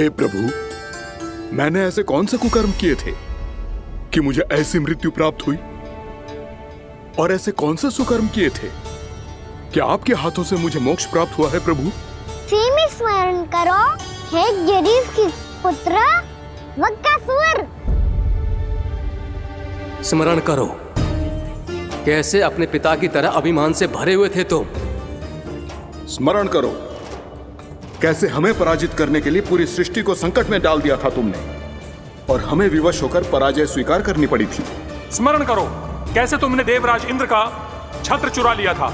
हे प्रभु, मैंने ऐसे कौन से कुकर्म किए थे कि मुझे ऐसी मृत्यु प्राप्त हुई? और ऐसे कौन से सुकर्म किए थे कि आपके हाथों से मुझे मोक्ष प्राप्त हुआ है प्रभु? में स्मरण करो, हे जरीफ की पुत्र वक्कासुर। स्मरण करो, कैसे अपने पिता की तरह अभिमान से भरे हुए थे तुम। स्मरण करो, कैसे हमें पराजित करने के लिए पूरी सृष्टि को संकट में डाल दिया था तुमने, और हमें विवश होकर पराजय स्वीकार करनी पड़ी थी। स्मरण करो, कैसे तुमने देवराज इंद्र का छत्र चुरा लिया था।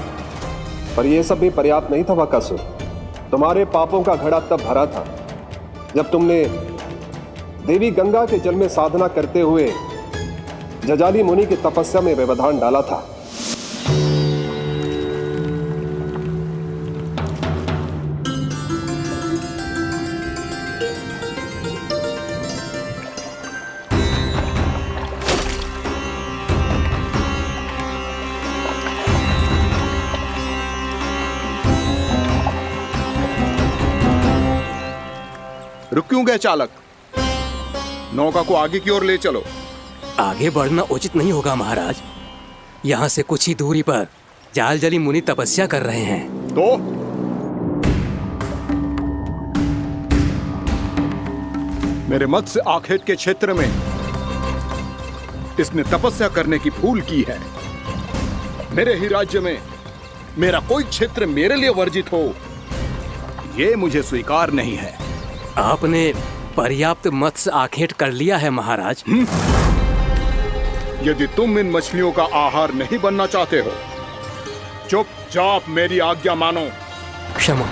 पर यह सब भी पर्याप्त नहीं था वक्कासुर। तुम्हारे पापों का घड़ा तब भरा था जब तुमने देवी गंगा के जल में साधना करते हुए जजाली मुनि की तपस्या में व्यवधान डाला था। रुक क्यों गए चालक? नौका को आगे की ओर ले चलो। आगे बढ़ना उचित नहीं होगा महाराज। यहाँ से कुछ ही दूरी पर जालजली मुनि तपस्या कर रहे हैं। तो मेरे मत्स्य आखेट के क्षेत्र में इसने तपस्या करने की भूल की है। मेरे ही राज्य में मेरा कोई क्षेत्र मेरे लिए वर्जित हो, यह मुझे स्वीकार नहीं है। आपने पर्याप्त मत्स्य आखेट कर लिया है महाराज। यदि तुम इन मछलियों का आहार नहीं बनना चाहते हो, चुपचाप मेरी आज्ञा मानो। क्षमा,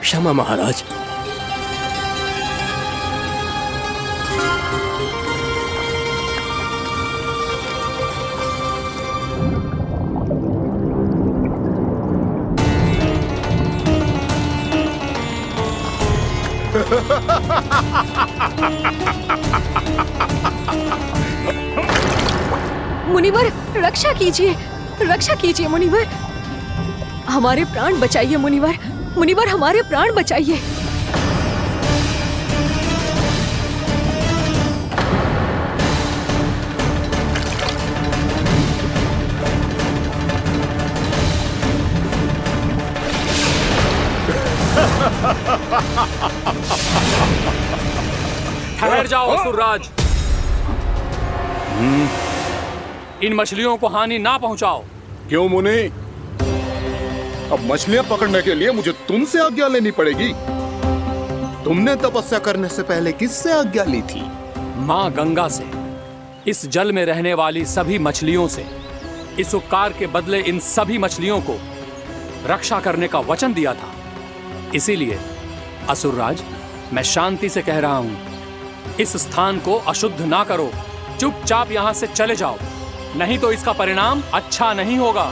क्षमा महाराज। मुनिवर, रक्षा कीजिए, रक्षा कीजिए मुनिवर। हमारे प्राण बचाइए मुनिवर, मुनिवर हमारे प्राण बचाइए। ठहर जाओ असुरराज। इन मछलियों को हानि ना पहुंचाओ। क्यों मुनि? अब मछलियां पकड़ने के लिए मुझे तुमसे आज्ञा लेनी पड़ेगी। तुमने तपस्या करने से पहले किससे आज्ञा ली थी? मां गंगा से, इस जल में रहने वाली सभी मछलियों से। इस उपकार के बदले इन सभी मछलियों को रक्षा करने का वचन दिया था। इसीलिए असुरराज, मैं शांति से कह रहा हूं, इस स्थान को अशुद्ध ना करो। चुपचाप यहां से चले जाओ, नहीं तो इसका परिणाम अच्छा नहीं होगा।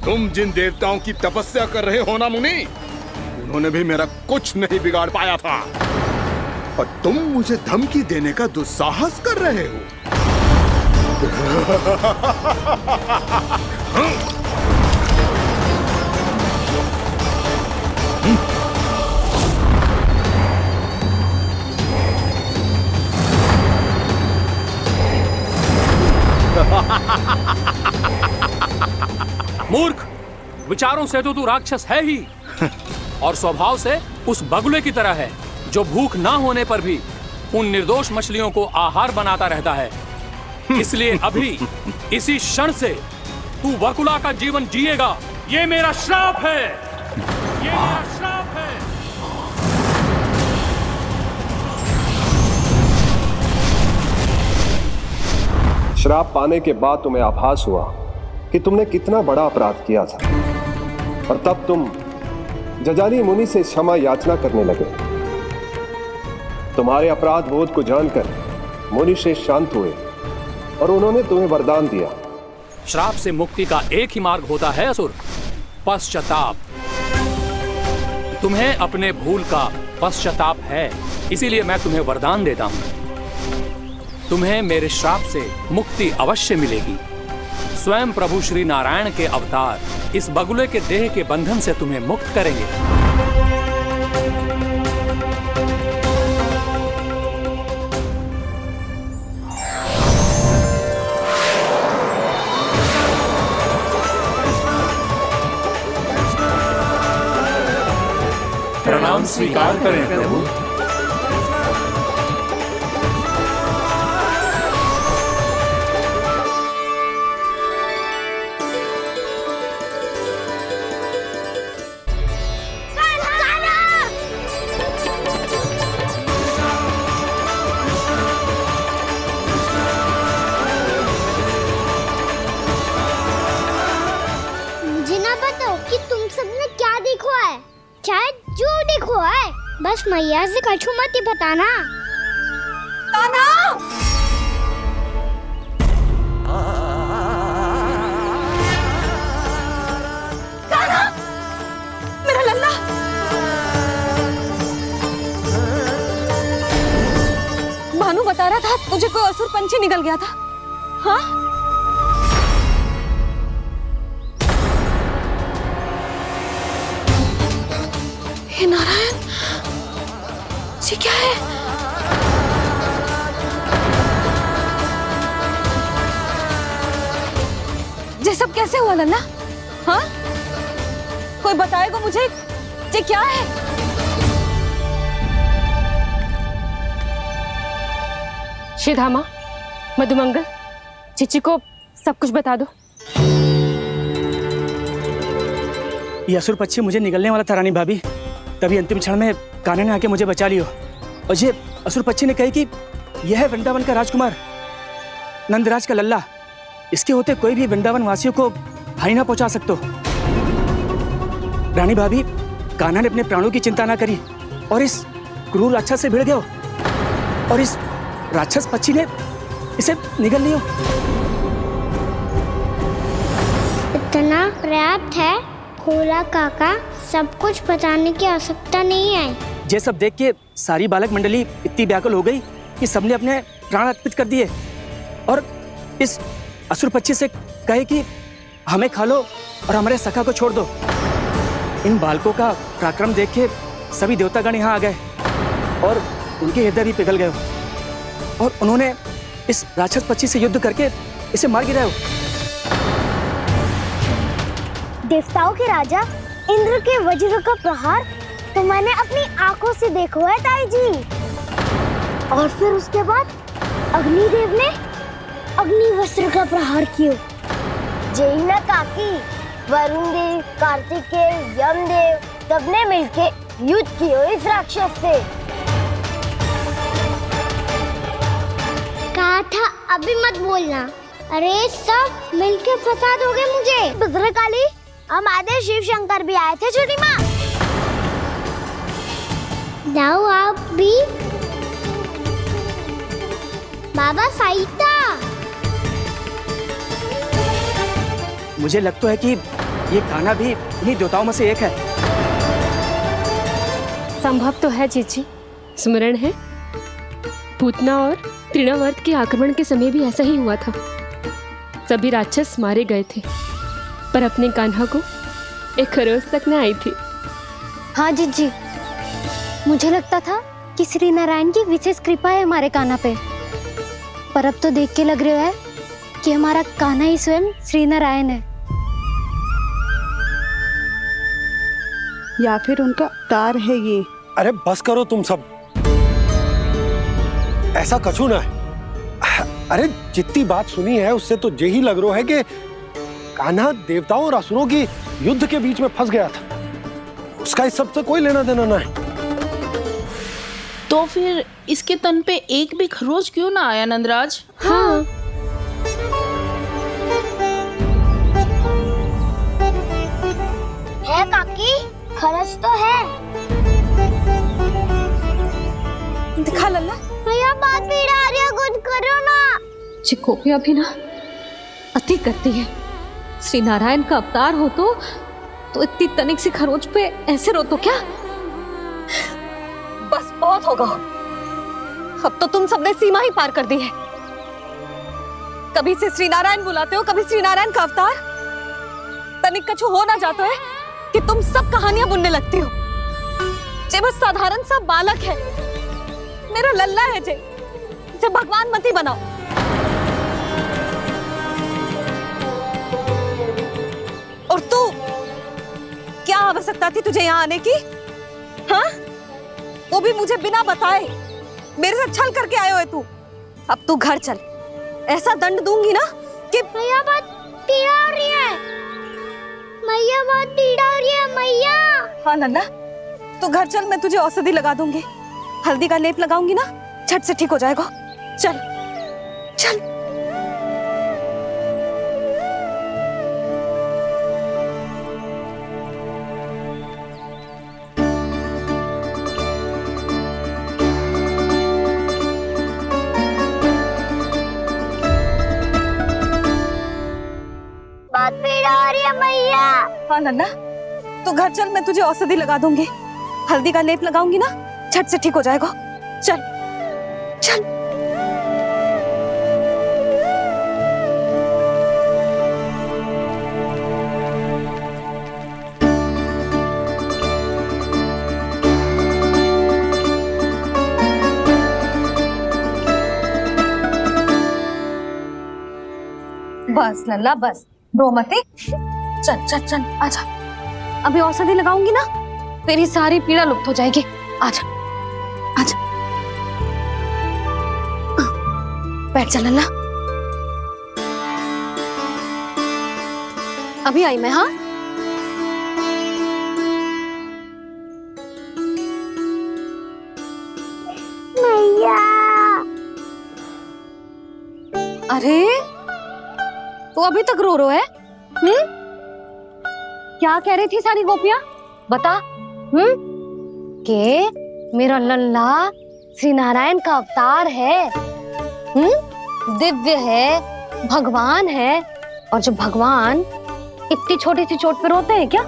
तुम जिन देवताओं की तपस्या कर रहे हो ना मुनि, उन्होंने भी मेरा कुछ नहीं बिगाड़ पाया था, और तुम मुझे धमकी देने का दुस्साहस कर रहे हो। मूर्ख, विचारों से तो तू राक्षस है ही, और स्वभाव से उस बगुले की तरह है जो भूख ना होने पर भी उन निर्दोष मछलियों को आहार बनाता रहता है। इसलिए अभी इसी क्षण से तू वकुला का जीवन जिएगा। ये मेरा श्राप है, ये मेरा श्राप है। श्राप पाने के बाद तुम्हें आभास हुआ कि तुमने कितना बड़ा अपराध किया था, और तब तुम जजाली मुनि से क्षमा याचना करने लगे। तुम्हारे अपराध बोध को जानकर मुनि श्रेष्ठ शांत हुए और उन्होंने तुम्हें वरदान दिया। श्राप से मुक्ति का एक ही मार्ग होता है असुर, पश्चाताप। तुम्हें अपने भूल का पश्चाताप है, इसीलिए मैं तुम्हें वरदान देता हूं। तुम्हें मेरे श्राप से मुक्ति अवश्य मिलेगी। स्वयं प्रभु श्री नारायण के अवतार इस बगुले के देह के बंधन से तुम्हें मुक्त करेंगे। प्रणाम स्वीकार करें प्रभु। मुझे ना बताओ कि तुम सबने क्या देखा है, चाहे जो देखो है, बस मैया से कछु मत ही बताना। कान्हा! कान्हा! मेरा लल्ला! भानु बता रहा था तुझे कोई असुर पंछी निकल गया था। हाँ? हे नारायण, ये क्या है? ये सब कैसे हुआ लल्ला? हाँ? कोई बताएगा मुझे ये क्या है? श्रीधामा, मधुमंगल, चिची को सब कुछ बता दो। ये असुर पक्षी मुझे निकलने वाला था रानी भाभी, तभी अंतिम क्षण में कान्हा ने आके मुझे बचा लियो। और ये असुर पक्षी ने कही कि यह है वृंदावन का राजकुमार, नंदराज का लल्ला। इसके होते कोई भी वृंदावन वासियों को हानि ना पहुंचा सकते। रानी भाभी, कान्हा ने अपने प्राणों की चिंता ना करी और इस क्रूर राक्षस से भिड़ गयो और इस राक्षस पक्षी ने इसे निगल लियो। इतना पर्याप्त है भोला काका, सब कुछ बताने की आवश्यकता नहीं है। ये सब देख के सारी बालक मंडली इतनी व्याकुल हो गई कि सबने अपने प्राण अर्पित कर दिए और इस असुर पक्षी से कहे कि हमें खा लो और हमारे सखा को छोड़ दो। इन बालकों का पराक्रम देख के सभी देवतागण यहाँ आ गए और उनके हृदय भी पिघल गए और उन्होंने इस राक्षस पक्षी से युद्ध करके इसे मार गिराया। देवताओं के राजा इंद्र के वज्र का प्रहार तो मैंने अपनी आंखों से देखा है ताई जी। और फिर उसके बाद अग्निदेव ने अग्निवस्त्र का प्रहार किया। जय ना काकी, वरुण देव, कार्तिकेय, यमदेव सबने मिलके युद्ध किया इस राक्षस से। कहा था अभी मत बोलना। अरे सब मिलके फंसा दोगे मुझे। भद्रकाली, हमारे शिव शंकर भी आए थे छोटी माँ। जाओ आप भी। बाबा साईता, मुझे लगता है कि ये कान्हा भी इन्हीं देवताओं में से एक है। संभव तो है चीची, स्मरण है पूतना और तृणावर्त के आक्रमण के समय भी ऐसा ही हुआ था। सभी राक्षस मारे गए थे पर अपने कान्हा को एक खरोच तक न आई थी। हाँ जीजी, मुझे लगता था कि श्री नारायण की विशेष कृपा है हमारे कान्हा पे, पर अब तो देख के लग रहा है कि हमारा कान्हा ही स्वयं श्री नारायण है। या फिर उनका अवतार है ये। अरे बस करो तुम सब, ऐसा कछु ना है। अरे जितनी बात सुनी है उससे तो यही लग रहा है कि कान्हा देवताओं और असुरों की युद्ध के बीच में फंस गया था। उसका इस सब से कोई लेना देना ना है। तो फिर इसके तन पे एक भी खरोच क्यों ना आया नंदराज? हाँ, है काकी, खरच तो है। दिखा लल्ला। भैया बात पीड़ा आ रही है, कुछ करो ना। चिकोपिया भी ना अति करती है। श्री नारायण का अवतार हो तो इतनी तनिक सी खरोच पे ऐसे रो तो क्या? बस बहुत होगा। अब तो तुम सबने सीमा ही पार कर दी है। कभी से श्री नारायण बुलाते हो, कभी श्री नारायण का अवतार। तनिक कछु हो ना जाता है कि तुम सब कहानियां बुनने लगती हो। जे बस साधारण सा बालक है, मेरा लल्ला है जे भगवान मती बनाओ। और तू, क्या आवश्यकता थी तुझे यहाँ आने की? हाँ, वो भी मुझे बिना बताए मेरे साथ छल करके आयो है तू। अब तू घर चल, ऐसा दंड दूंगी ना कि मैया बहुत पीड़ा हो रही है, मैया बहुत पीड़ा हो रही है मैया। हाँ नन्ना, तू घर चल, मैं तुझे औषधि लगा दूंगी। हल्दी का लेप लगाऊंगी ना, झट से ठीक हो जाएगा। चल चल। बहुत पीड़ा हो रही है मैया। हाँ नन्ना, तू घर चल, मैं तुझे औषधि लगा दूंगी। हल्दी का लेप लगाऊंगी ना, झट से ठीक हो जाएगा। चल चल। बस लल्ला बस, रो मत। चल चल चल, आजा। अभी औषधि लगाऊंगी ना, तेरी सारी पीड़ा लुप्त हो जाएगी। आजा आजा, बैठ जा लल्ला। अभी आई मैं। हाँ, मैया। अरे तू अभी तक रो रो है? क्या कह रही थी सारी गोपियां? बता। के मेरा लल्ला श्री नारायण का अवतार है, दिव्य है, भगवान है। और जो भगवान इतनी छोटी सी चोट पे रोते हैं क्या?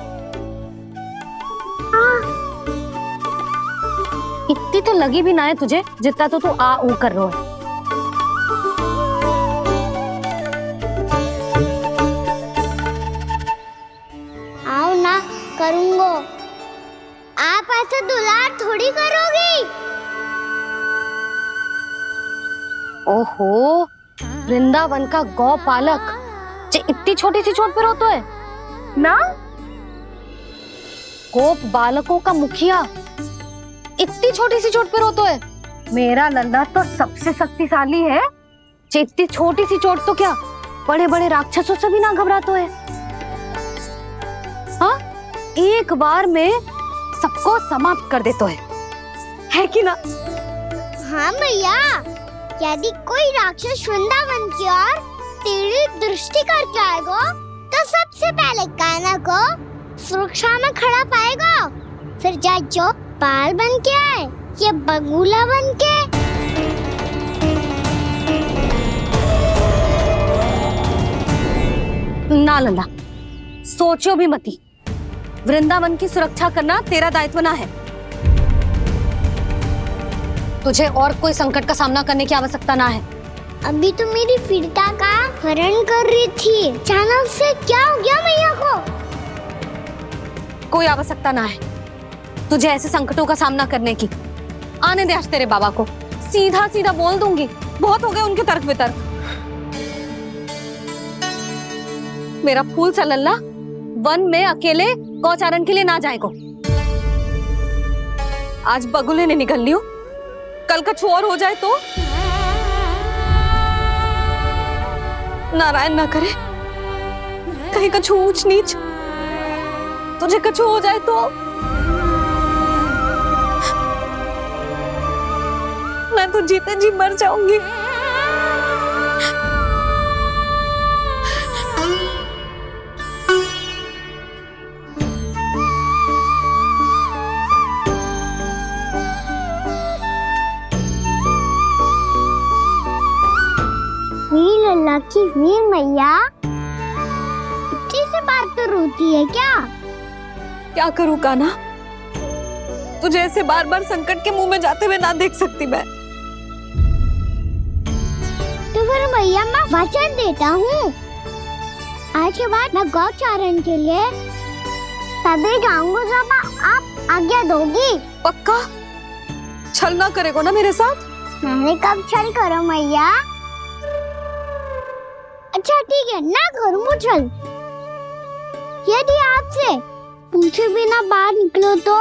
इतनी तो लगी भी ना है तुझे जितना तो तू आ ऊ कर रो है। आओ ना, करूंगो। आप ऐसे दुलार थोड़ी करोगी। ओहो, वृंदावन का गौपालक जो इतनी छोटी सी चोट पे रोता है ना? गोप बालकों का मुखिया इतनी छोटी सी चोट पे रोता है? मेरा लल्ला तो सबसे शक्तिशाली है। जो इतनी छोटी सी चोट तो क्या बड़े बड़े राक्षसों से भी ना घबराता है। हाँ, एक बार में सबको समाप्त कर देता है कि ना? हाँ मैया, यदि कोई राक्षस वृंदावन की ओर तेरी दृष्टि करके आएगा तो सबसे पहले कान्हा को सुरक्षा में खड़ा पाएगा। फिर चाहे जो पाल बन के आए या बगुला बन के। ना लल्ला, सोचो भी मती। वृंदावन की सुरक्षा करना तेरा दायित्व ना है। तुझे और कोई संकट का सामना करने की आवश्यकता ना है। अभी तो मेरी पीड़िता का हरण कर रही थी, अचानक से क्या हो गया मैया को? कोई आवश्यकता ना है तुझे ऐसे संकटों का सामना करने की। आने दे आज तेरे बाबा को, सीधा सीधा बोल दूंगी। बहुत हो गए उनके तर्क वितर्क। मेरा फूल सा लल्ला वन में अकेले गौचारण के लिए ना जाएगो। आज बगुले ने निकल लियो, कल का छू और हो जाए तो? नारायण ना करे, कहीं कछु ऊंच नीच तुझे कछु हो जाए तो? मैं तो जीते जी मर जाऊंगी। लल्ला की वीर मैया इतनी सी बात तो रोती है क्या? क्या करूं कान्हा, तुझे ऐसे बार बार संकट के मुंह में जाते हुए ना देख सकती मैं। तो करो भैया, मैं वचन देता हूँ। आज के बाद मैं गौचारण के लिए तभी जाऊंगा जब आप आज्ञा दोगी। पक्का छल ना करेगा ना मेरे साथ? मैंने कब छल करो मैया? अच्छा ठीक है, ना करूँ छल। यदि आपसे पूछे बिना बाहर निकलो तो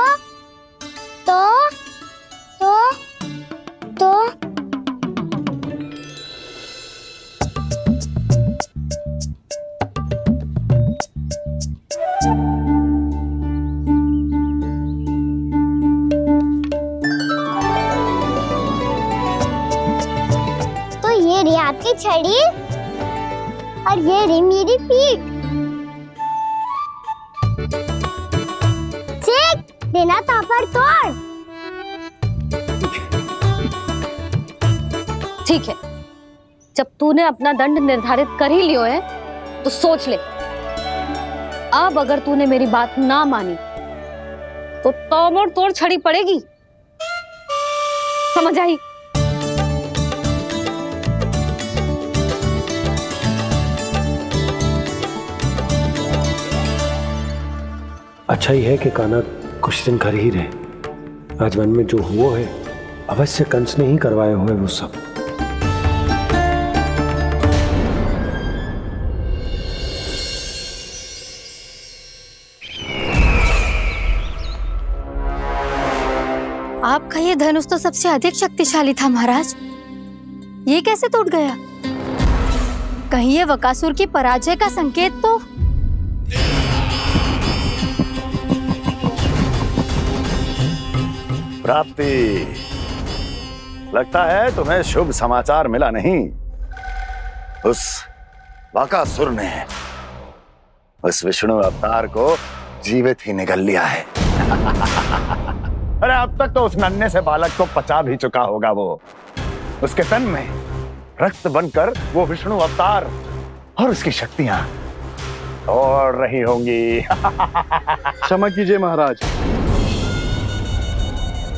ये रही आपकी छड़ी और ये रही मेरी पीठ। चेक देना तापर तोड़। ठीक है, जब तूने अपना दंड निर्धारित कर ही लियो है तो सोच ले, अब अगर तूने मेरी बात ना मानी तो तोड़ तोड़ छड़ी पड़ेगी। समझ आई? अच्छा ही है कि कान्हा कुछ दिन घर ही रहे। आज वन में जो हुआ है अवश्य कंस ने ही करवाए हुए वो सब। आपका ये धनुष तो सबसे अधिक शक्तिशाली था महाराज, ये कैसे टूट गया? कहीं ये बकासुर की पराजय का संकेत तो? प्राप्ति, लगता है तुम्हें शुभ समाचार मिला नहीं। उस बकासुर ने उस विष्णु अवतार को जीवित ही निगल लिया है। अरे अब तक तो उस नन्हे से बालक को पचा भी चुका होगा वो। उसके तन में रक्त बनकर वो विष्णु अवतार और उसकी शक्तियां दौड़ रही होंगी। क्षमा कीजिए महाराज।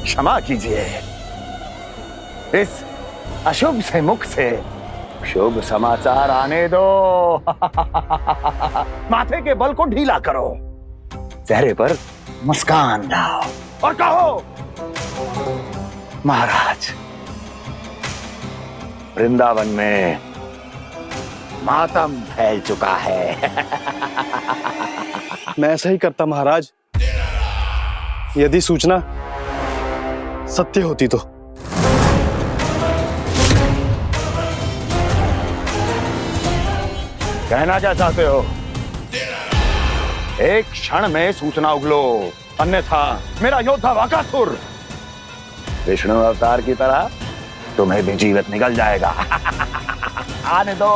क्षमा कीजिए, इस अशुभ से मुख से शुभ समाचार आने दो। माथे के बल को ढीला करो, चेहरे पर मुस्कान लाओ और कहो, महाराज, वृंदावन में मातम फैल चुका है। मैं ऐसा ही करता महाराज, यदि सूचना सत्य होती तो। कहना क्या चाहते हो? एक क्षण में सूचना उगलो, अन्यथा मेरा योद्धा बकासुर विष्णु अवतार की तरह तुम्हें भी जीवित निकल जाएगा। आने दो।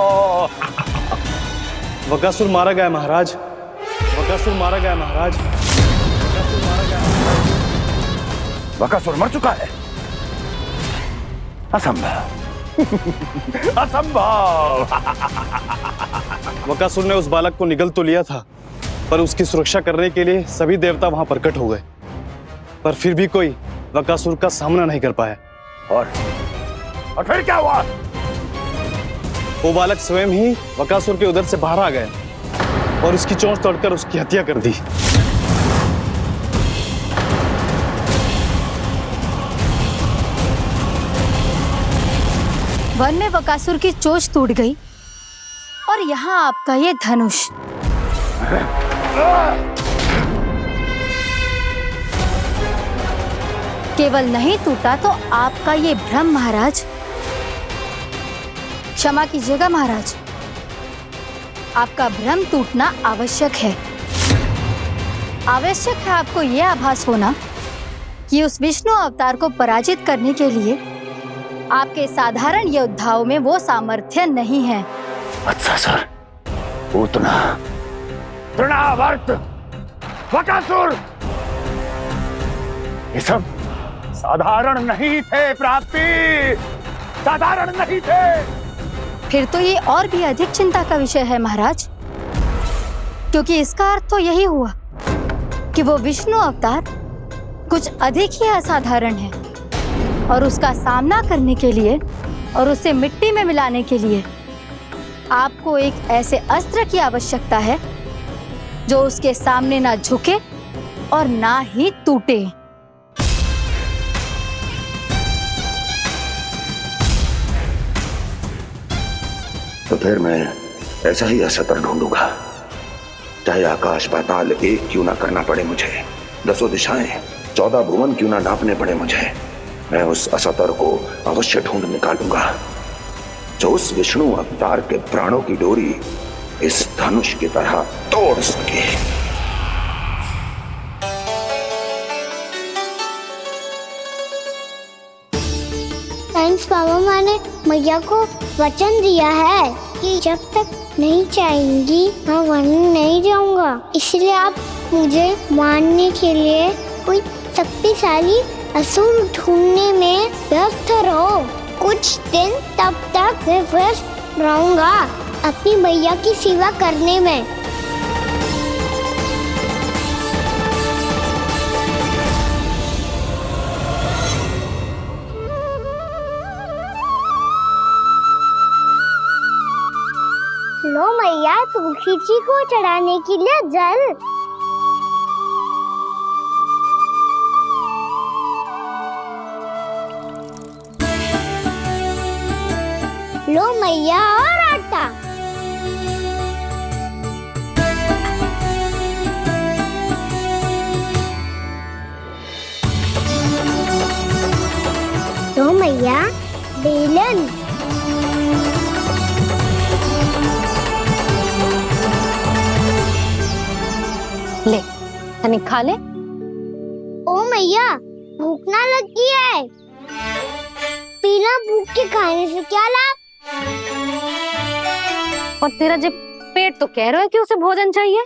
बकासुर मारा गया महाराज, बकासुर मारा गया महाराज, बकासुर मारा गया। बकासुर मर चुका है? असंभव। असंभव। बकासुर ने उस बालक को निगल तो लिया था, पर उसकी सुरक्षा करने के लिए सभी देवता वहां प्रकट हो गए, पर फिर भी कोई बकासुर का सामना नहीं कर पाया। और फिर क्या हुआ? वो बालक स्वयं ही बकासुर के उदर से बाहर आ गया और उसकी चोंच तोड़कर उसकी हत्या कर दी। वन में बकासुर की चोंच टूट गई और यहाँ आपका ये धनुष। केवल नहीं टूटा तो आपका ये भ्रम महाराज। क्षमा कीजिएगा महाराज, आपका भ्रम टूटना आवश्यक है। आवश्यक है आपको यह आभास होना कि उस विष्णु अवतार को पराजित करने के लिए आपके साधारण योद्धाओं में वो सामर्थ्य नहीं है। अच्छा सर, पूतना, तृणावर्त, बकासुर, ये सब साधारण नहीं थे प्राप्ति, साधारण नहीं थे। फिर तो ये और भी अधिक चिंता का विषय है महाराज, क्योंकि इसका अर्थ तो यही हुआ कि वो विष्णु अवतार कुछ अधिक ही असाधारण है और उसका सामना करने के लिए और उसे मिट्टी में मिलाने के लिए आपको एक ऐसे अस्त्र की आवश्यकता है जो उसके सामने ना झुके और ना ही टूटे। तो फिर मैं ऐसा ही अस्त्र ढूंढूंगा, चाहे आकाश पाताल एक क्यों ना करना पड़े मुझे, 10 दिशाएं 14 भुवन क्यों ना नापने पड़े मुझे, मैं उस अस्त्र को अवश्य ढूंढ निकालूंगा जो उस विष्णु अवतार के प्राणों की डोरी इस धनुष की तरह तोड़ सके। थैंक्स पापा, मैंने मैया को वचन दिया है कि जब तक नहीं चाहेंगी मैं वन नहीं जाऊंगा। इसलिए आप मुझे मारने के लिए कोई शक्तिशाली असुर ढूंढने में व्यस्त रहो। कुछ दिन तब तक मैं व्यस्त रहूंगा अपनी मैया की सेवा करने में। लो मैया, तुलसी जी को चढ़ाने के लिए जल। लो मैया, और आटा। लो मैया, बेलन। ले तनिक खा ले। ओ मैया, भूख ना लगी है। बिना भूख के खाने से क्या लाभ? और तेरा जब पेट तो कह रहा है कि उसे भोजन चाहिए,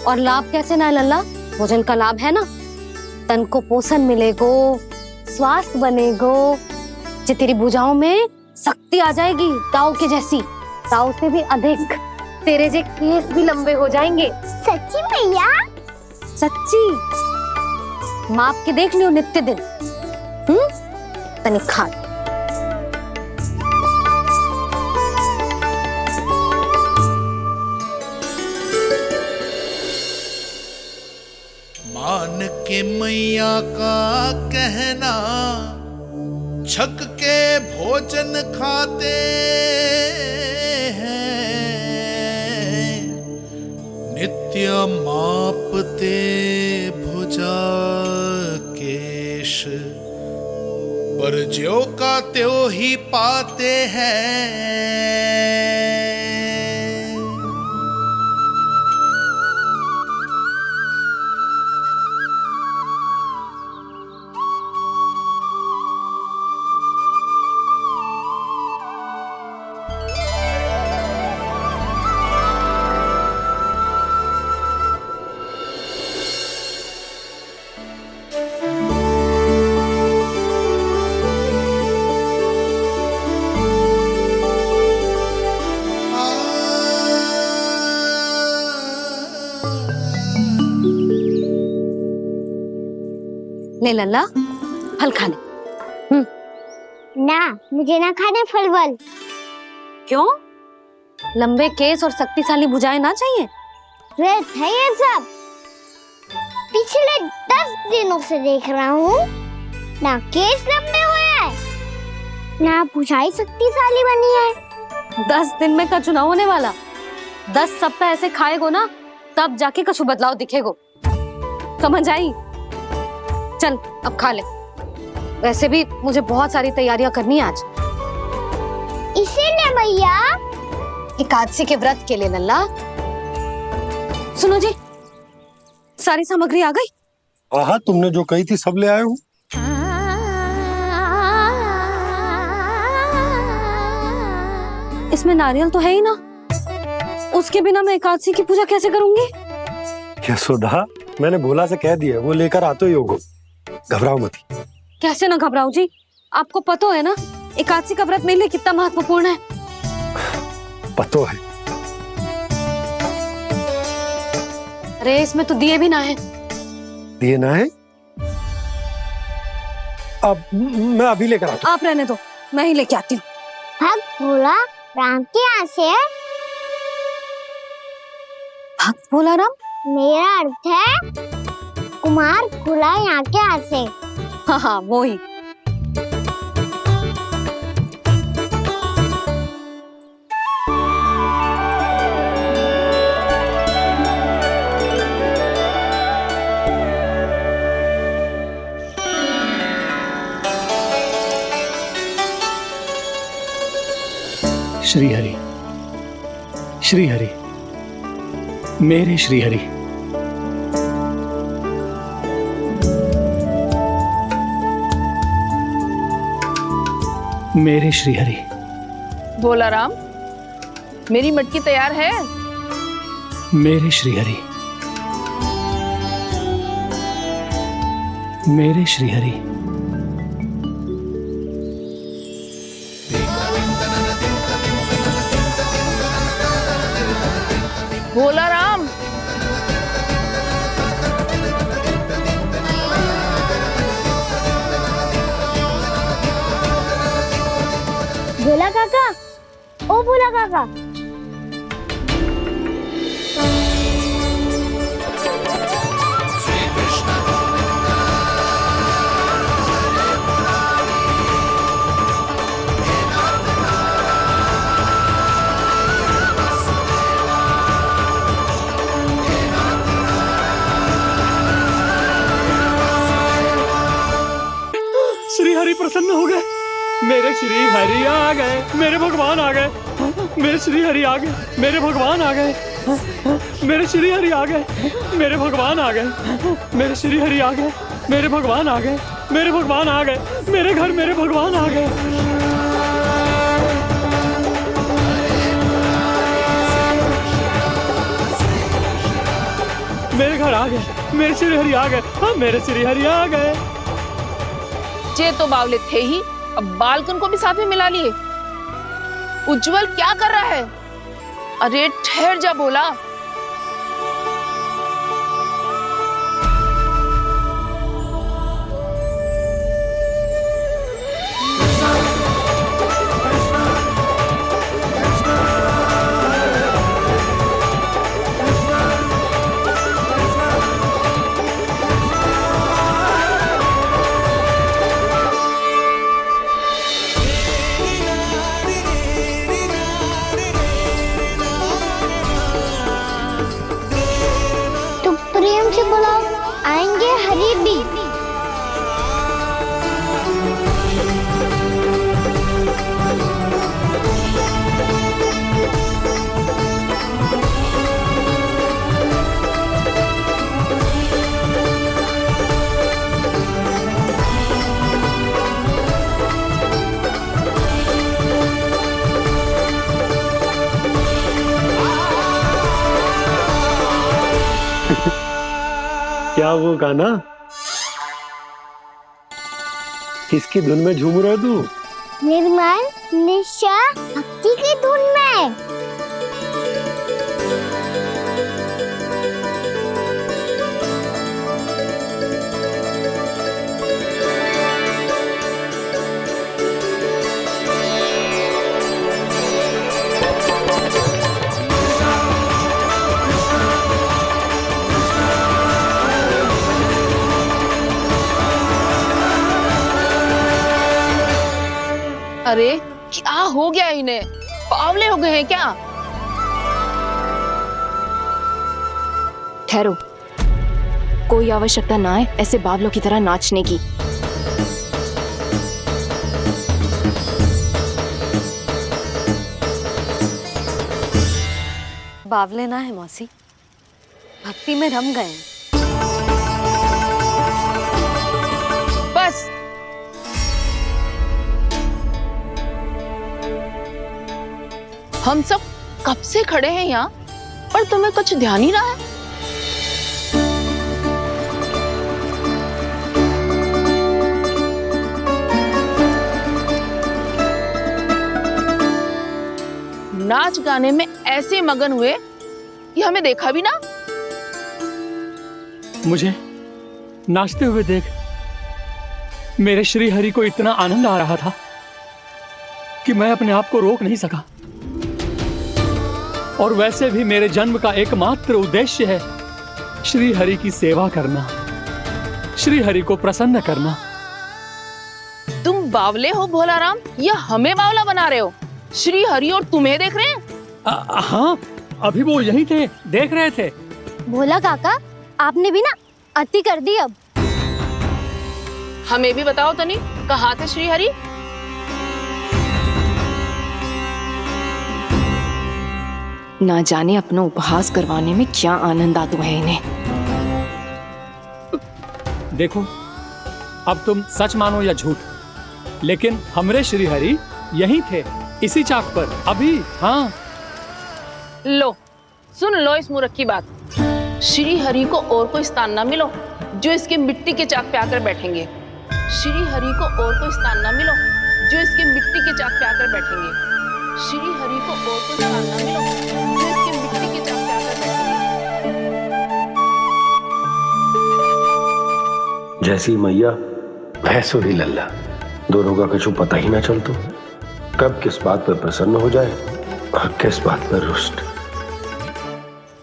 और लाभ कैसे ना लल्ला? भोजन का लाभ है ना, तन को पोषण मिलेगो, स्वास्थ्य बनेगो, जे तेरी भुजाओं में शक्ति आ जाएगी ताऊ के जैसी, ताऊ से भी अधिक। तेरे जे केस भी लंबे हो जाएंगे। सच्ची मैया? सच्ची। माप के देख लियो नित्य दिन। तनिक खा। मान के मैया का कहना, छक के भोजन खाते हैं, नित्य मापते भुजा केश, पर ज्यों का त्यों ही पाते हैं। ले लल्ला, फल खा ले। ना, मुझे ना खाने फल वल। क्यों? लंबे केस और शक्तिशाली भुजाएं ना चाहिए? व्यर्थ है ये सब। पिछले 10 दिनों से देख रहा हूँ, ना केस लंबे हुए हैं, ना भुजाएं शक्तिशाली बनी है। 10 दिन में का चुनाव होने वाला। 10 सप्ताह ऐसे खाएगो ना, तब जाके कुछ बदलाव दिखेगो। समझ आई? चल अब खा ले। वैसे भी मुझे बहुत सारी तैयारियां करनी है आज। इसीलिए मैया, एकादशी के व्रत के लिए लल्ला। सुनो जी, सारी सामग्री आ गई? हाँ, तुमने जो कही थी सब ले आए हूँ। इसमें नारियल तो है ही ना, उसके बिना मैं एकादशी की पूजा कैसे करूंगी? यशोदा, मैंने भोला से कह दिया, वो लेकर आते ही होगा, घबराओ मत। कैसे ना घबराओ जी, आपको पता है ना एकादशी का व्रत मेरे लिए कितना महत्वपूर्ण है। पता है। अरे इसमें तो दिए भी ना है। दिए ना है? अब मैं अभी लेकर आता आप रहने दो, मैं ही लेके आती हूँ। भक्त भोला राम के यहाँ से है। भक्त भोला राम? मेरा अर्थ है कुमार भोला यहाँ के यहाँ से। हाँ हाँ वो ही। श्री हरि, श्री हरि, मेरे श्री हरि। मेरे श्री हरि। भोला राम, मेरी मटकी तैयार है? मेरे श्री हरि, मेरे श्री हरि। भोला राम, भोला काका, ओ भोला काका। श्री हरि प्रसन्न हो गए। मेरे श्री हरि आ गए, मेरे भगवान आ गए। मेरे श्री हरि आ गए, मेरे भगवान आ गए। मेरे श्री हरि आ गए, मेरे भगवान आ गए। मेरे श्री हरि आ गए, मेरे भगवान आ गए। मेरे भगवान आ गए, मेरे घर मेरे भगवान आ गए। मेरे घर आ गए, मेरे श्री हरि आ गए। हाँ मेरे श्री हरि आ गए। जे तो बावले थे ही, अब बालकन को भी साथ में मिला लिए। उज्जवल क्या कर रहा है? अरे ठहर जा भोला। प्रेम से बुलाओ, आएंगे हरि भी। क्या वो गाना? किसकी धुन में झूम रहा तू? निर्मल निशा भक्ति की धुन में। अरे क्या हो गया इन्हें? पावले हो गए हैं क्या? ठहरो, कोई आवश्यकता ना है ऐसे बावलों की तरह नाचने की। बावले ना है मौसी, भक्ति में रम गए। बस हम सब कब से खड़े हैं यहाँ, पर तुम्हें कुछ ध्यान ही रहा है। नाच गाने में ऐसे मगन हुए कि हमें देखा भी ना। मुझे नाचते हुए देख मेरे श्री हरि को इतना आनंद आ रहा था कि मैं अपने आप को रोक नहीं सका। और वैसे भी मेरे जन्म का एकमात्र उद्देश्य है श्री हरि की सेवा करना, श्री हरि को प्रसन्न करना। तुम बावले हो भोलाराम या हमें बावला बना रहे हो? श्री हरि और तुम्हें देख रहे हैं? हाँ, अभी वो यहीं थे, देख रहे थे। भोला काका, आपने भी ना अति कर दी। अब हमें भी बताओ तनी, कहाँ थे श्री हरि? ना जाने अपना उपहास करवाने में क्या आनंद आता है इन्हें। देखो, अब तुम सच मानो या झूठ, लेकिन हमरे श्री हरि यहीं थे, इसी चाक पर अभी। हाँ, लो सुन लो इस मूर्ख की बात। श्री हरि को और कोई स्थान ना मिलो जो इसके मिट्टी के चाक पे आकर बैठेंगे। श्री हरि को और कोई स्थान ना मिलो जो इसके मिट्टी के चाक पे आकर बैठेंगे। श्री हरि को और कोई स्थान ना मिलो जो इसके मिट्टी के चाक पे आकर बैठेंगे। जैसी मैया भैंसुरी लल्ला, दोनों का कुछ पता ही ना चलतो, कब किस बात पर प्रसन्न हो जाए और किस बात पर रुष्ट।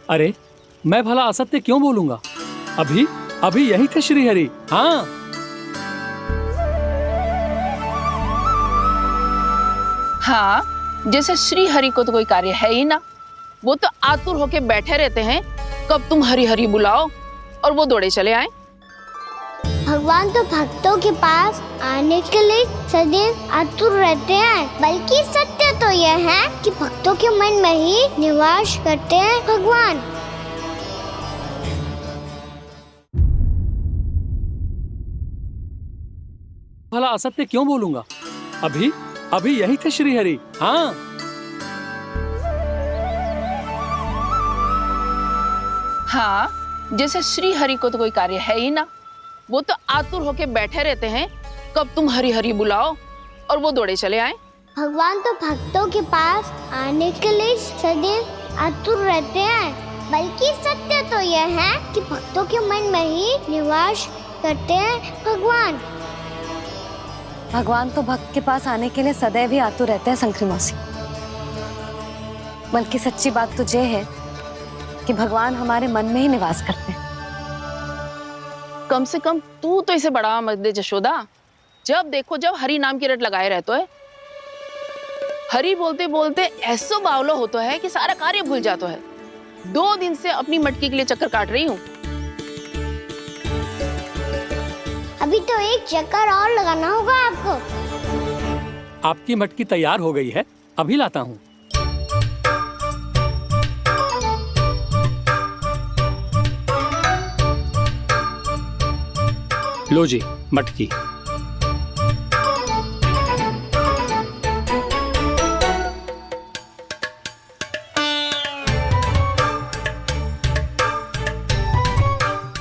अरे मैं भला असत्य क्यों बोलूंगा? अभी अभी यही थे श्री हरि। हाँ, हाँ, जैसे श्री हरि को तो कोई कार्य है ही ना, वो तो आतुर होके बैठे रहते हैं कब तुम हरि हरि बुलाओ और वो दौड़े चले आए। भगवान तो भक्तों के पास आने के लिए सदैव आतुर रहते हैं, बल्कि सत्य तो यह है कि भक्तों के मन में ही निवास करते हैं भगवान। भला असत्य क्यों बोलूंगा? अभी अभी यही थे श्री हरि। हाँ, हाँ, जैसे श्री हरि को तो कोई कार्य है ही ना, वो तो आतुर होके बैठे रहते हैं कब तुम हरि हरि बुलाओ और वो दौड़े चले आए। भगवान तो भक्तों के पास आने के लिए सदैव आतुर रहते हैं, बल्कि सत्य तो यह है कि भक्तों के मन में ही निवास करते हैं भगवान। भगवान तो भक्त के पास आने के लिए सदैव ही आतुर रहते हैं शंकरी मौसी। बल्कि सच्ची बात तो ये है कि भगवान हमारे मन में ही निवास करते हैं। कम से कम तू तो इसे बढ़ावा मत दे जशोदा। जब देखो जब हरि नाम की रट लगाए रहते है। हरि बोलते बोलते ऐसो बावलो होता है कि सारा कार्य भूल जाता है। 2 दिन से अपनी मटकी के लिए चक्कर काट रही हूँ। अभी तो एक चक्कर और लगाना होगा आपको। आपकी मटकी तैयार हो गई है, अभी लाता हूँ। लो जी मटकी।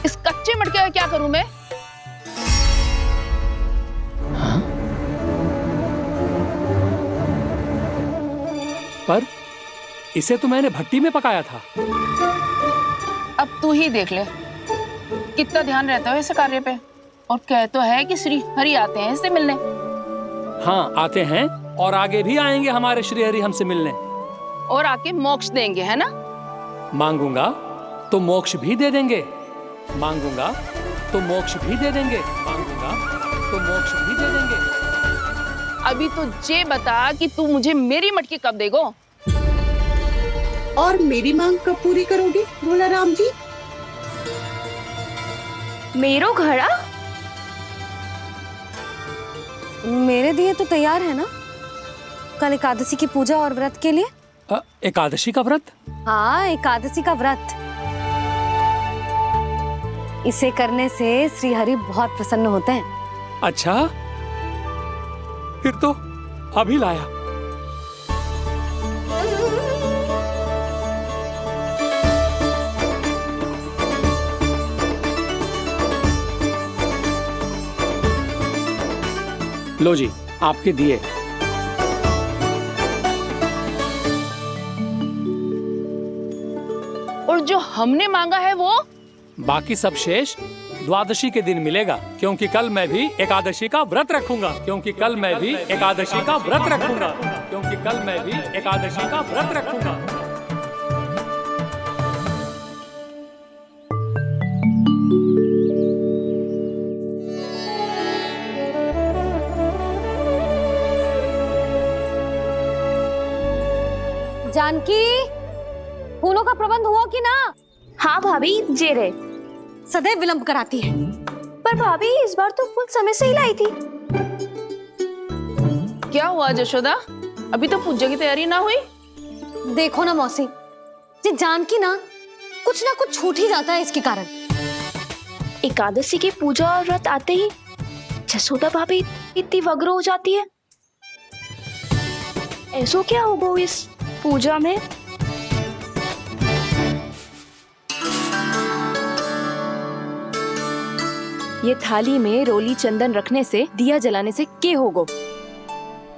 इस कच्चे मटके का क्या करूं मैं? पर इसे तो मैंने भट्टी में पकाया था। अब तू ही देख ले कितना ध्यान रहता है इस कार्य पे। और कह तो है कि श्री हरि आते हैं इससे मिलने। हाँ आते हैं और आगे भी आएंगे हमारे श्री हरि हमसे मिलने। और आके मोक्ष देंगे, है ना? मांगूंगा तो मोक्ष भी दे देंगे, मांगूंगा तो मोक्ष भी दे देंगे, मांगूंगा तो मोक्ष भी दे देंगे। अभी तो ये बता कि तू मुझे मेरी मटकी कब देगो? और मेरी मांग कब पूरी करोगे भोलाराम जी? मेरो घड़ा मेरे दिए तो तैयार है ना? कल एकादशी की पूजा और व्रत के लिए। एकादशी का व्रत? हाँ, एकादशी का व्रत। इसे करने से श्री हरि बहुत प्रसन्न होते हैं। अच्छा, फिर तो अभी लाया। लो जी आपके दिए। और जो हमने मांगा है वो? बाकी सब शेष द्वादशी के दिन मिलेगा, क्योंकि कल मैं भी एकादशी का व्रत रखूंगा, क्योंकि कल मैं भी एकादशी का व्रत रखूंगा, क्योंकि कल मैं भी एकादशी का व्रत रखूंगा। जानकी, फूलों का प्रबंध हुआ कि ना? हाँ भाभी, जे रहे। सदैव विलंब कराती है। पर भाभी इस बार तो फूल समय से ही लाई थी। क्या हुआ यशोदा, अभी तो पूजा की तैयारी ना हुई? देखो ना मौसी, ये जानकी ना कुछ छूट ही जाता है इसके कारण। एकादशी की पूजा और व्रत आते ही जसोदा भाभी इतनी वग्र हो जाती है। ऐसो क्या होगा इस पूजा में? ये थाली में रोली चंदन रखने से, दिया जलाने से के होगो?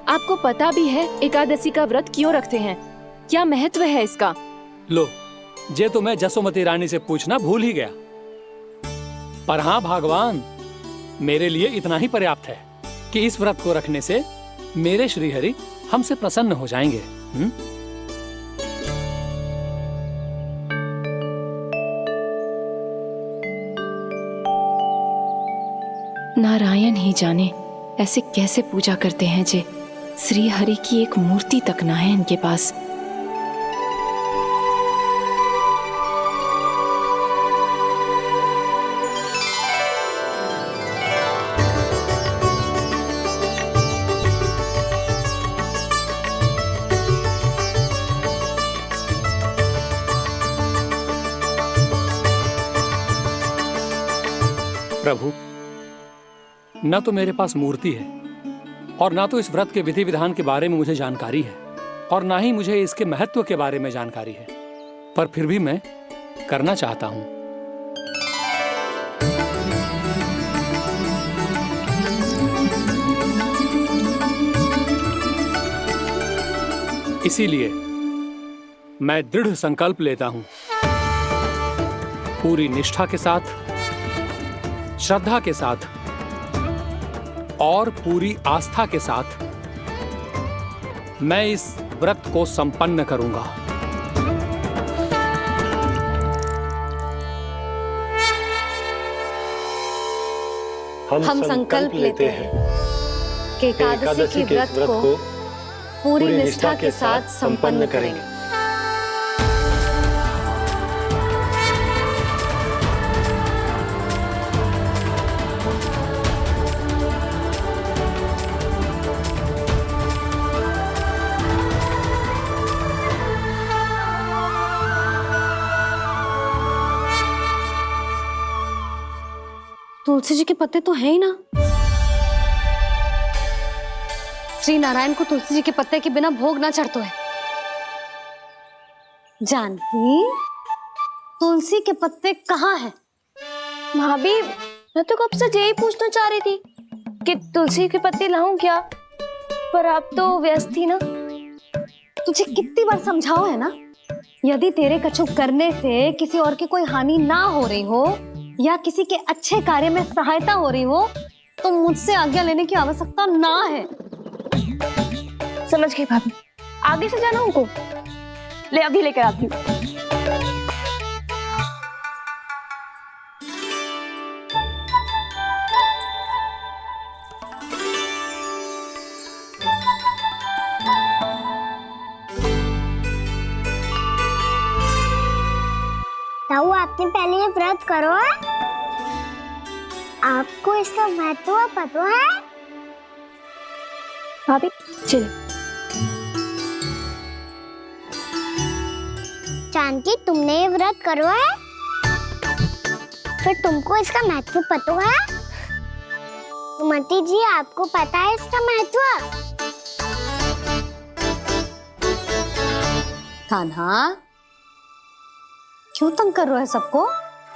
आपको पता भी है एकादशी का व्रत क्यों रखते हैं? क्या महत्व है इसका? लो, जे तो मैं जसोमती रानी से पूछना भूल ही गया। पर हाँ भगवान, मेरे लिए इतना ही पर्याप्त है कि इस व्रत को रखने से मेरे श्रीहरि हमसे प्रसन्न हो जाएंगे। नारायण ही जाने ऐसे कैसे पूजा करते हैं जे श्री हरि की एक मूर्ति तक ना है इनके पास। प्रभु, न तो मेरे पास मूर्ति है और ना तो इस व्रत के विधि विधान के बारे में मुझे जानकारी है, और ना ही मुझे इसके महत्व के बारे में जानकारी है, पर फिर भी मैं करना चाहता हूं। इसीलिए मैं दृढ़ संकल्प लेता हूं, पूरी निष्ठा के साथ, श्रद्धा के साथ और पूरी आस्था के साथ मैं इस व्रत को संपन्न करूंगा। हम संकल्प लेते हैं कि एकादशी के व्रत को पूरी निष्ठा के साथ संपन्न करेंगे। तुलसी जी के पत्ते तो हैं ही ना। श्री नारायण को तुलसी जी के पत्ते के बिना भोग ना चढ़तो है। जानकी, तुलसी के पत्ते कहाँ हैं? भाभी, मैं तो कब से यही पूछना चाह रही थी कि तुलसी के पत्ते लाऊं क्या, पर आप तो व्यस्त थी ना। तुझे कितनी बार समझाओ है ना, यदि तेरे कछु करने से किसी और की कोई हानि ना हो रही हो या किसी के अच्छे कार्य में सहायता हो रही हो तो मुझसे आज्ञा लेने की आवश्यकता ना है। समझ गई भाभी, आगे से जाना उनको। ले अभी लेकर आती हूँ। ताऊ, आपने पहले ये व्रत करो है? आपको इसका महत्व पता है? भाभी चल। जानकी, तुमने ये व्रत करो है? फिर तुमको इसका महत्व पता है? सुमति जी, आपको पता है इसका महत्व? कान्हा, क्यों तंग कर रहे हो सबको?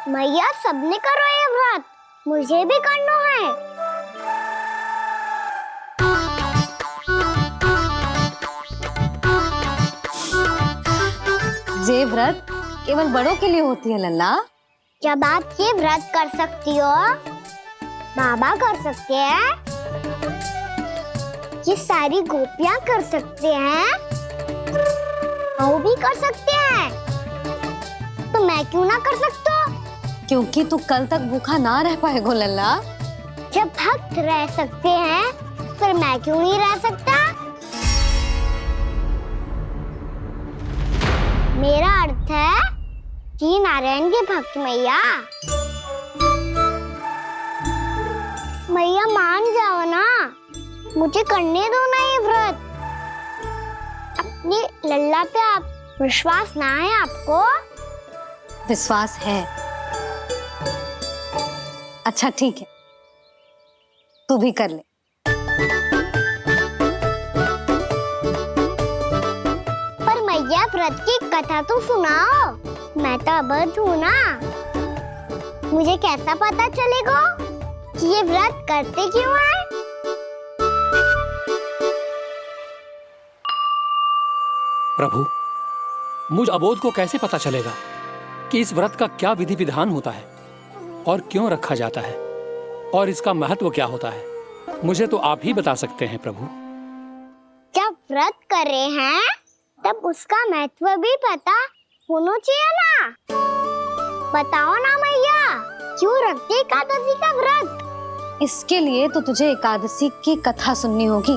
मैया, सबने करो ये व्रत, मुझे भी करना है। ये व्रत केवल बड़ों के लिए होती है लल्ला। जब आप ये व्रत कर सकती हो, बाबा कर सकते हैं, ये सारी गोपियां कर सकते हैं, वो भी कर सकते हैं, तो मैं क्यों ना कर सकता? क्योंकि तू कल तक भूखा ना रह पाएगा लल्ला। जब भक्त रह सकते हैं, फिर मैं क्यों नहीं रह सकता? मेरा अर्थ है कि नारायण के भक्त मैया, मैया मान जाओ ना, मुझे करने दो ना ये व्रत। अपनी लल्ला पे आप विश्वास ना है आपको? विश्वास है। अच्छा ठीक है, तू भी कर ले। पर मैया व्रत की कथा तो सुनाओ, मैं तो अबध हूँ ना। मुझे कैसा पता चलेगा कि ये व्रत करते क्यों हैं? प्रभु, मुझ अबोध को कैसे पता चलेगा कि इस व्रत का क्या विधि विधान होता है और क्यों रखा जाता है और इसका महत्व क्या होता है? मुझे तो आप ही बता सकते हैं प्रभु। जब व्रत कर रहे हैं तब उसका महत्व भी पता होना चाहिए ना। बताओ ना मैया, क्यों रखते एकादशी का व्रत? इसके लिए तो तुझे एकादशी की कथा सुननी होगी।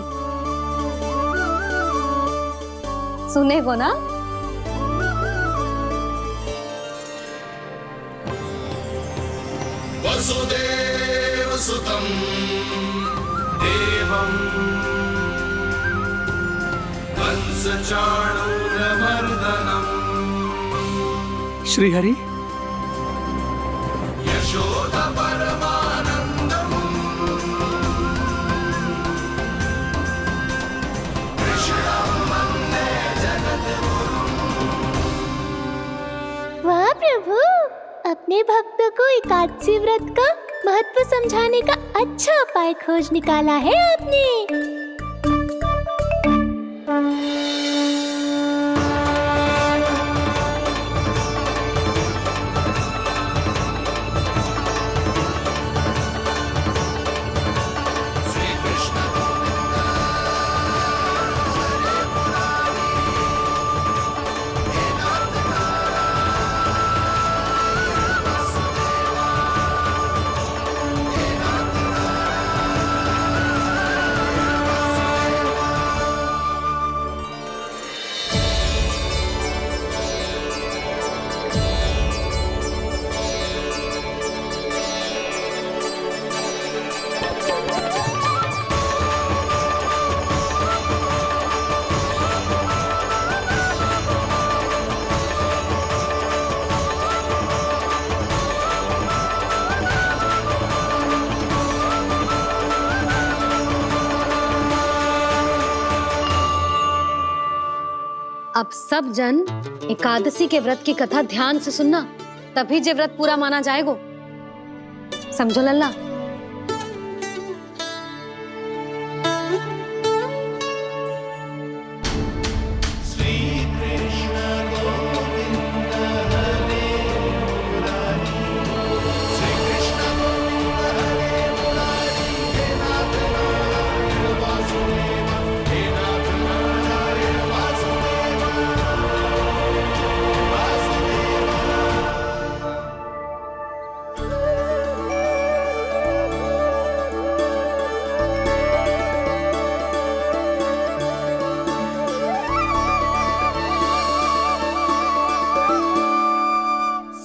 सुनेगो ना? वसुदेव सुतं देवं कंसचाणूरमर्दनम् श्रीहरि, यशोदा परमानन्दम् कृष्णं वन्दे जगद्गुरुम्। वाह प्रभु, अपने भक्तों को एकादशी व्रत का महत्व समझाने का अच्छा उपाय खोज निकाला है आपने। अब सब जन एकादशी के व्रत की कथा ध्यान से सुनना, तभी जे व्रत पूरा माना जाएगा। समझो लल्ला?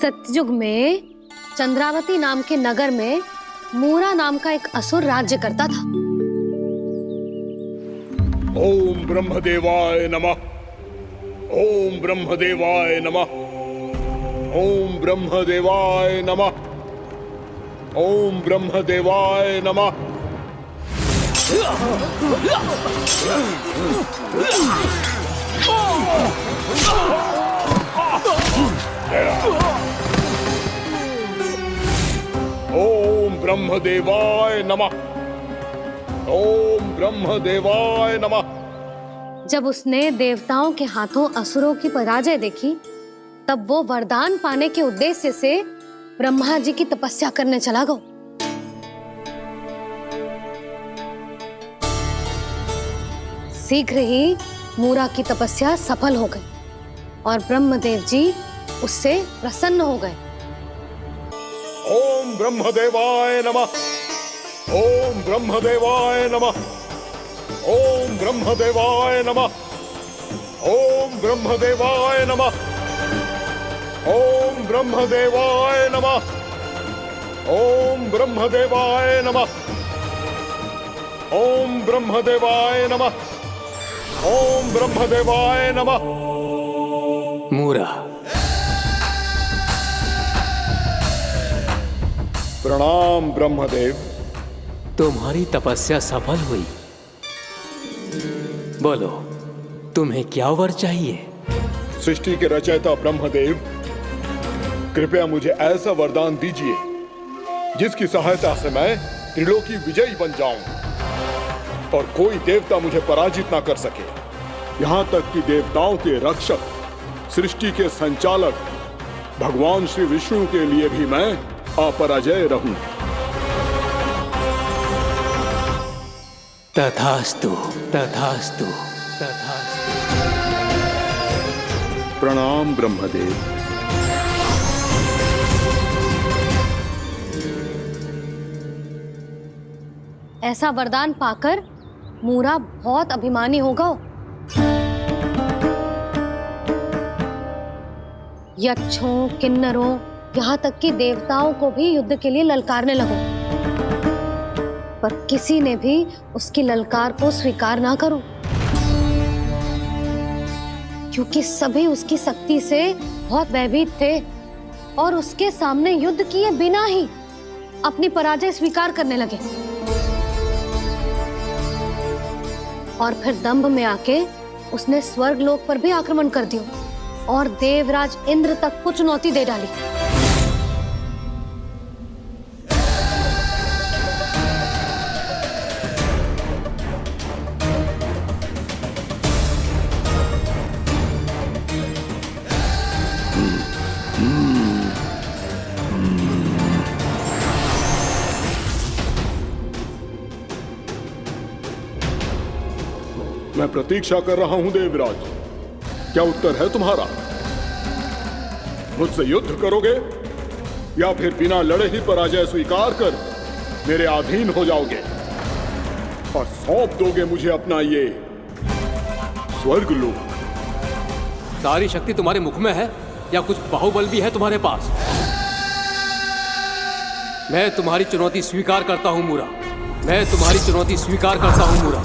सतयुग में चंद्रावती नाम के नगर में मूरा नाम का एक असुर राज्य करता था। ओम ब्रह्मदेवाय नमः। ओम ब्रह्मदेवाय नमः। ओम ब्रह्मदेवाय नमः। ओम ब्रह्मदेवाय नमः। ओम ब्रह्मदेवाय नमः। ओम ब्रह्मदेवाय नमः। जब उसने देवताओं के हाथों असुरों की पराजय देखी, तब वो वरदान पाने के उद्देश्य से ब्रह्मा जी की तपस्या करने चला गो। शीघ्र ही मूरा की तपस्या सफल हो गई और ब्रह्मदेव जी उससे प्रसन्न हो गए। ओम ब्रह्मदेवाय नमः। ओम ब्रह्मदेवाय नमः। ओम ब्रह्मदेवाय नमः। ओम ब्रह्मदेवाय नमः। ओम ब्रह्मदेवाय नमः। ओम ब्रह्मदेवाय नमः। ओम ब्रह्मदेवाय नमः। ओम ब्रह्मदेवाय नमः। मूरा, प्रणाम ब्रह्मदेव। तुम्हारी तपस्या सफल हुई। बोलो, तुम्हें क्या वर चाहिए? सृष्टि के रचयिता ब्रह्मदेव, कृपया मुझे ऐसा वरदान दीजिए जिसकी सहायता से मैं त्रिलोकी विजयी बन जाऊं और कोई देवता मुझे पराजित ना कर सके। यहां तक कि देवताओं के रक्षक, सृष्टि के संचालक भगवान श्री विष्णु के लिए भी मैं अपराजय रहूं। तथास्तु, तथास्तु, तथास्तु। प्रणाम ब्रह्मदेव। ऐसा वरदान पाकर मूरा बहुत अभिमानी होगा। यक्षों, किन्नरों, यहाँ तक कि देवताओं को भी युद्ध के लिए ललकारने लगो, पर किसी ने भी उसकी ललकार को स्वीकार ना करो, क्योंकि सभी उसकी शक्ति से बहुत भयभीत थे और उसके सामने युद्ध किए बिना ही अपनी पराजय स्वीकार करने लगे और फिर दंभ में आके उसने स्वर्ग लोक पर भी आक्रमण कर दिया और देवराज इंद्र तक को चुनौती दे डाली। मैं प्रतीक्षा कर रहा हूं देवराज, क्या उत्तर है तुम्हारा? मुझसे युद्ध करोगे या फिर बिना लड़े ही पराजय स्वीकार कर मेरे अधीन हो जाओगे और सौंप दोगे मुझे अपना ये स्वर्ग लोक? सारी शक्ति तुम्हारे मुख में है या कुछ बाहुबल भी है तुम्हारे पास? मैं तुम्हारी चुनौती स्वीकार करता हूं मूरा, मैं तुम्हारी चुनौती स्वीकार करता हूं मूरा।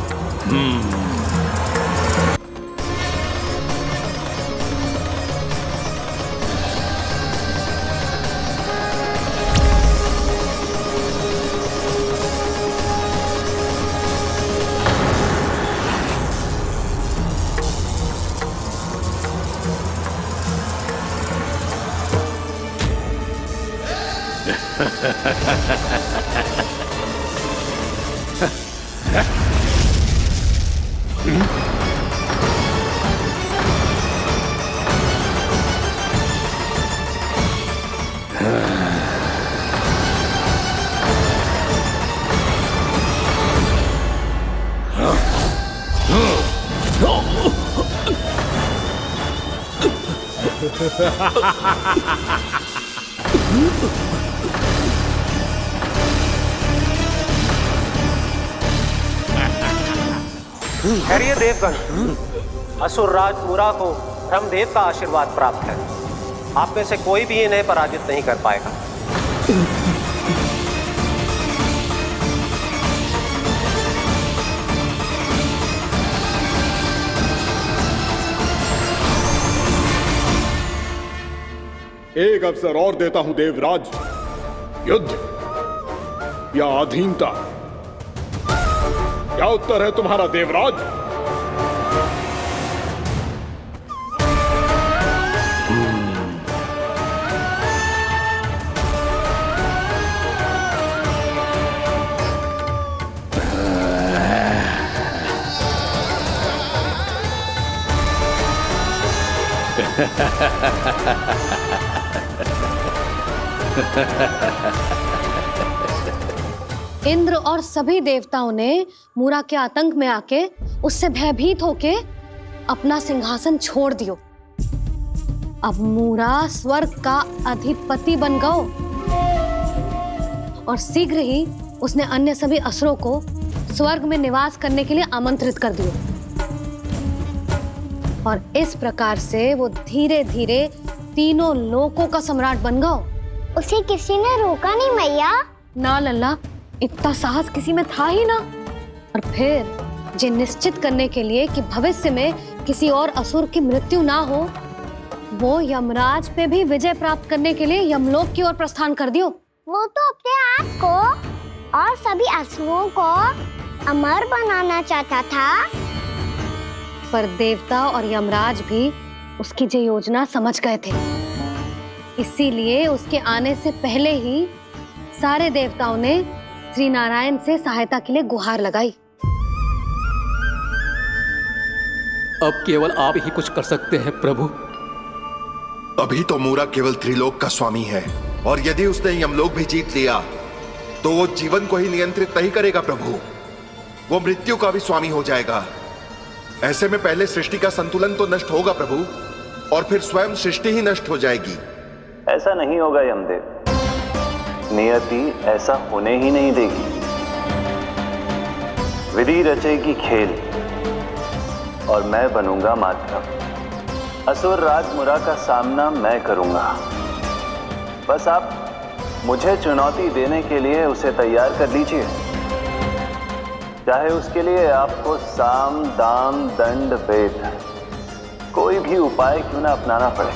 खैरिए देवगण, असुर राज मूरा को ब्रह्मदेव का आशीर्वाद प्राप्त है। आप में से कोई भी इन्हें पराजित नहीं कर पाएगा। एक अवसर और देता हूं देवराज, युद्ध या अधीनता, क्या उत्तर है तुम्हारा देवराज? इंद्र और सभी देवताओं ने मूरा के आतंक में आके उससे भयभीत होके अपना सिंहासन छोड़ दियो। अब मूरा स्वर्ग का अधिपति बन गयो और शीघ्र ही उसने अन्य सभी असुरों को स्वर्ग में निवास करने के लिए आमंत्रित कर दियो। और इस प्रकार से वो धीरे धीरे तीनों लोकों का सम्राट बन गयो। उसे किसी ने रोका नहीं मैया? ना लल्ला, इतना साहस किसी में था ही ना। और फिर ये निश्चित करने के लिए कि भविष्य में किसी और असुर की मृत्यु ना हो, वो यमराज पे भी विजय प्राप्त करने के लिए यमलोक की ओर प्रस्थान कर दियो। वो तो अपने आप को और सभी असुरों को अमर बनाना चाहता था। पर देवता और यमराज भी उसकी ये योजना समझ गए थे। इसीलिए उसके आने से पहले ही सारे देवताओं ने श्री नारायण से सहायता के लिए गुहार लगाई। अब केवल आप ही कुछ कर सकते हैं प्रभु। अभी तो मूरा केवल त्रिलोक का स्वामी है, और यदि उसने यमलोक भी जीत लिया तो वो जीवन को ही नियंत्रित नहीं करेगा प्रभु, वो मृत्यु का भी स्वामी हो जाएगा। ऐसे में पहले सृष्टि का संतुलन तो नष्ट होगा प्रभु, और फिर स्वयं सृष्टि ही नष्ट हो जाएगी। ऐसा नहीं होगा यमदेव, नियति ऐसा होने ही नहीं देगी। विधि रचेगी खेल और मैं बनूंगा माध्यम। असुर राज मुरा का सामना मैं करूंगा। बस आप मुझे चुनौती देने के लिए उसे तैयार कर लीजिए, चाहे उसके लिए आपको साम दाम दंड भेद कोई भी उपाय क्यों ना अपनाना पड़े।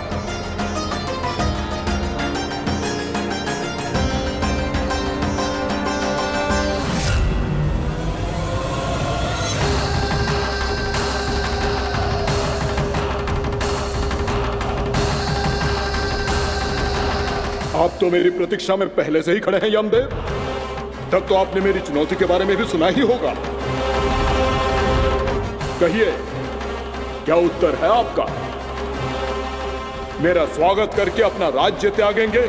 आप तो मेरी प्रतीक्षा में पहले से ही खड़े हैं यमदेव। तब तो आपने मेरी चुनौती के बारे में भी सुना ही होगा। कहिए, क्या उत्तर है आपका? मेरा स्वागत करके अपना राज्य त्यागेंगे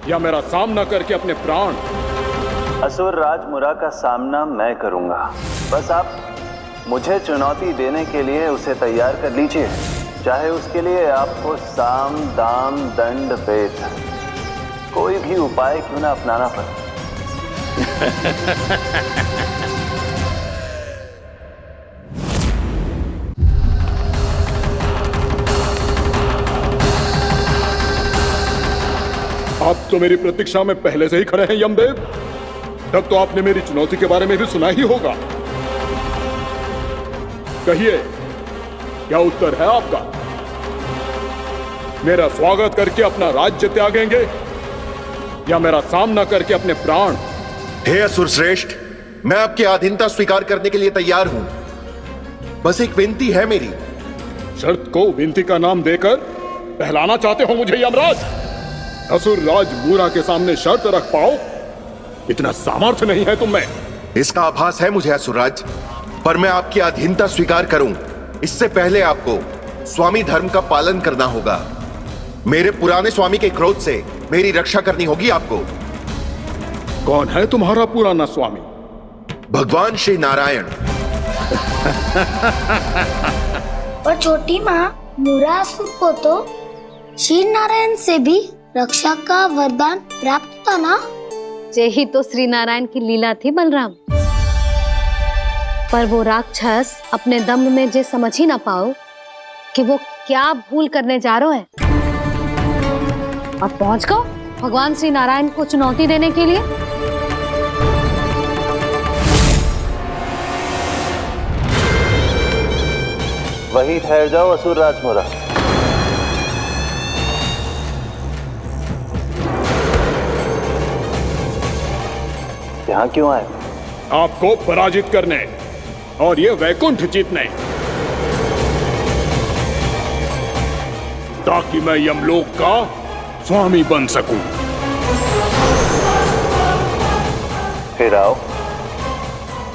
या मेरा सामना करके अपने प्राण? असुर राज मुरा का सामना मैं करूंगा। बस आप मुझे चुनौती देने के लिए उसे तैयार कर लीजिए, चाहे उसके लिए आपको साम दाम दंड भेद कोई भी उपाय क्यों ना अपनाना पड़े। आप तो मेरी प्रतीक्षा में पहले से ही खड़े हैं यमदेव। तब तो आपने मेरी चुनौती के बारे में भी सुना ही होगा। कहिए, क्या उत्तर है आपका? मेरा स्वागत करके अपना राज्य त्यागेंगे या मेरा सामना करके अपने प्राण? हे असुर श्रेष्ठ, मैं आपकी अधीनता स्वीकार करने के लिए तैयार हूं। बस एक विनती है मेरी। शर्त को विनती का नाम देकर बहलाना चाहते हो मुझे यमराज? असुर राज मूरा के सामने शर्त रख पाओ, इतना सामर्थ्य नहीं है तुम में। इसका आभास है मुझे असुरराज, पर मैं आपकी अधीनता स्वीकार करूं इससे पहले आपको स्वामी धर्म का पालन करना होगा। मेरे पुराने स्वामी के क्रोध से मेरी रक्षा करनी होगी आपको। कौन है तुम्हारा पुराना स्वामी? भगवान श्री नारायण। और छोटी माँ, मूरासुर को तो श्री नारायण से भी रक्षा का वरदान प्राप्त था ना? यही तो श्री नारायण की लीला थी बलराम। पर वो राक्षस अपने दम में जे समझ ही ना पाओ कि वो क्या भूल करने जा रहा है, और पहुंच गओ भगवान श्री नारायण को चुनौती देने के लिए। वहीं ठहर जाओ असुर राज मुरा। यहाँ क्यों आए? आपको पराजित करने और ये वैकुंठ जीतने, ताकि मैं यमलोक का स्वामी बन सकूं। फिर आओ,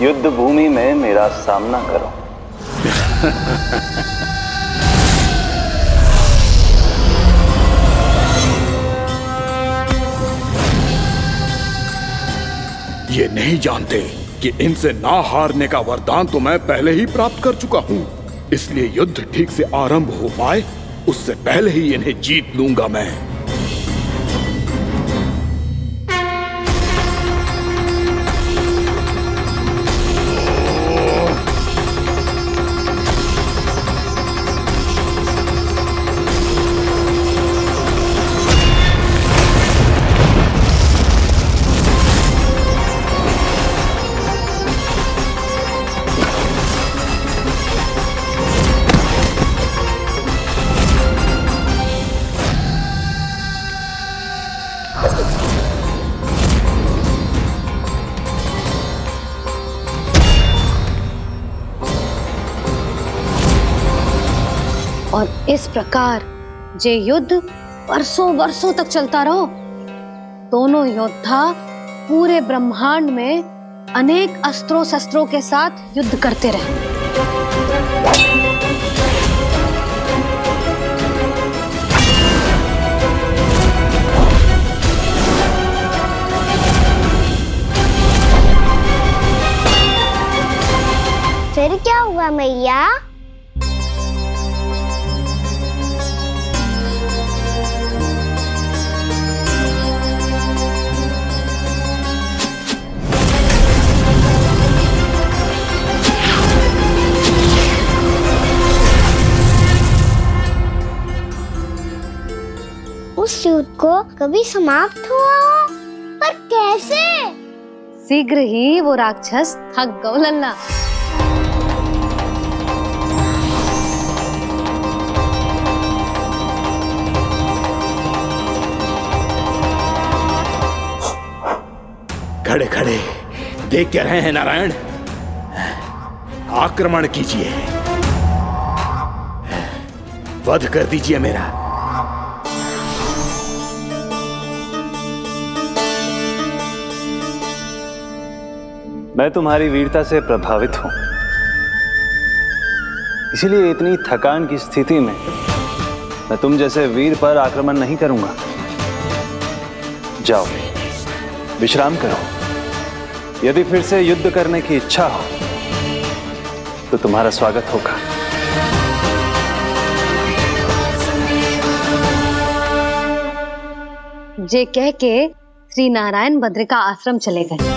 युद्ध भूमि में मेरा सामना करो। ये नहीं जानते कि इनसे ना हारने का वरदान तो मैं पहले ही प्राप्त कर चुका हूँ। इसलिए युद्ध ठीक से आरंभ हो पाए उससे पहले ही इन्हें जीत लूंगा मैं। और इस प्रकार ये युद्ध वर्षों वर्षों तक चलता रहो। दोनों योद्धा पूरे ब्रह्मांड में अनेक अस्त्रों शस्त्रों के साथ युद्ध करते रहे। फिर क्या हुआ मैया? उस युद्ध को कभी समाप्त हुआ हो, पर कैसे? शीघ्र ही वो राक्षस थक गौ लल्ला। खड़े खड़े देख क्या रहे हैं नारायण? आक्रमण कीजिए, वध कर दीजिए मेरा। मैं तुम्हारी वीरता से प्रभावित हूं, इसीलिए इतनी थकान की स्थिति में मैं तुम जैसे वीर पर आक्रमण नहीं करूंगा। जाओ विश्राम करो। यदि फिर से युद्ध करने की इच्छा हो तो तुम्हारा स्वागत होगा। जे कह के श्री नारायण बद्रिका आश्रम चले गए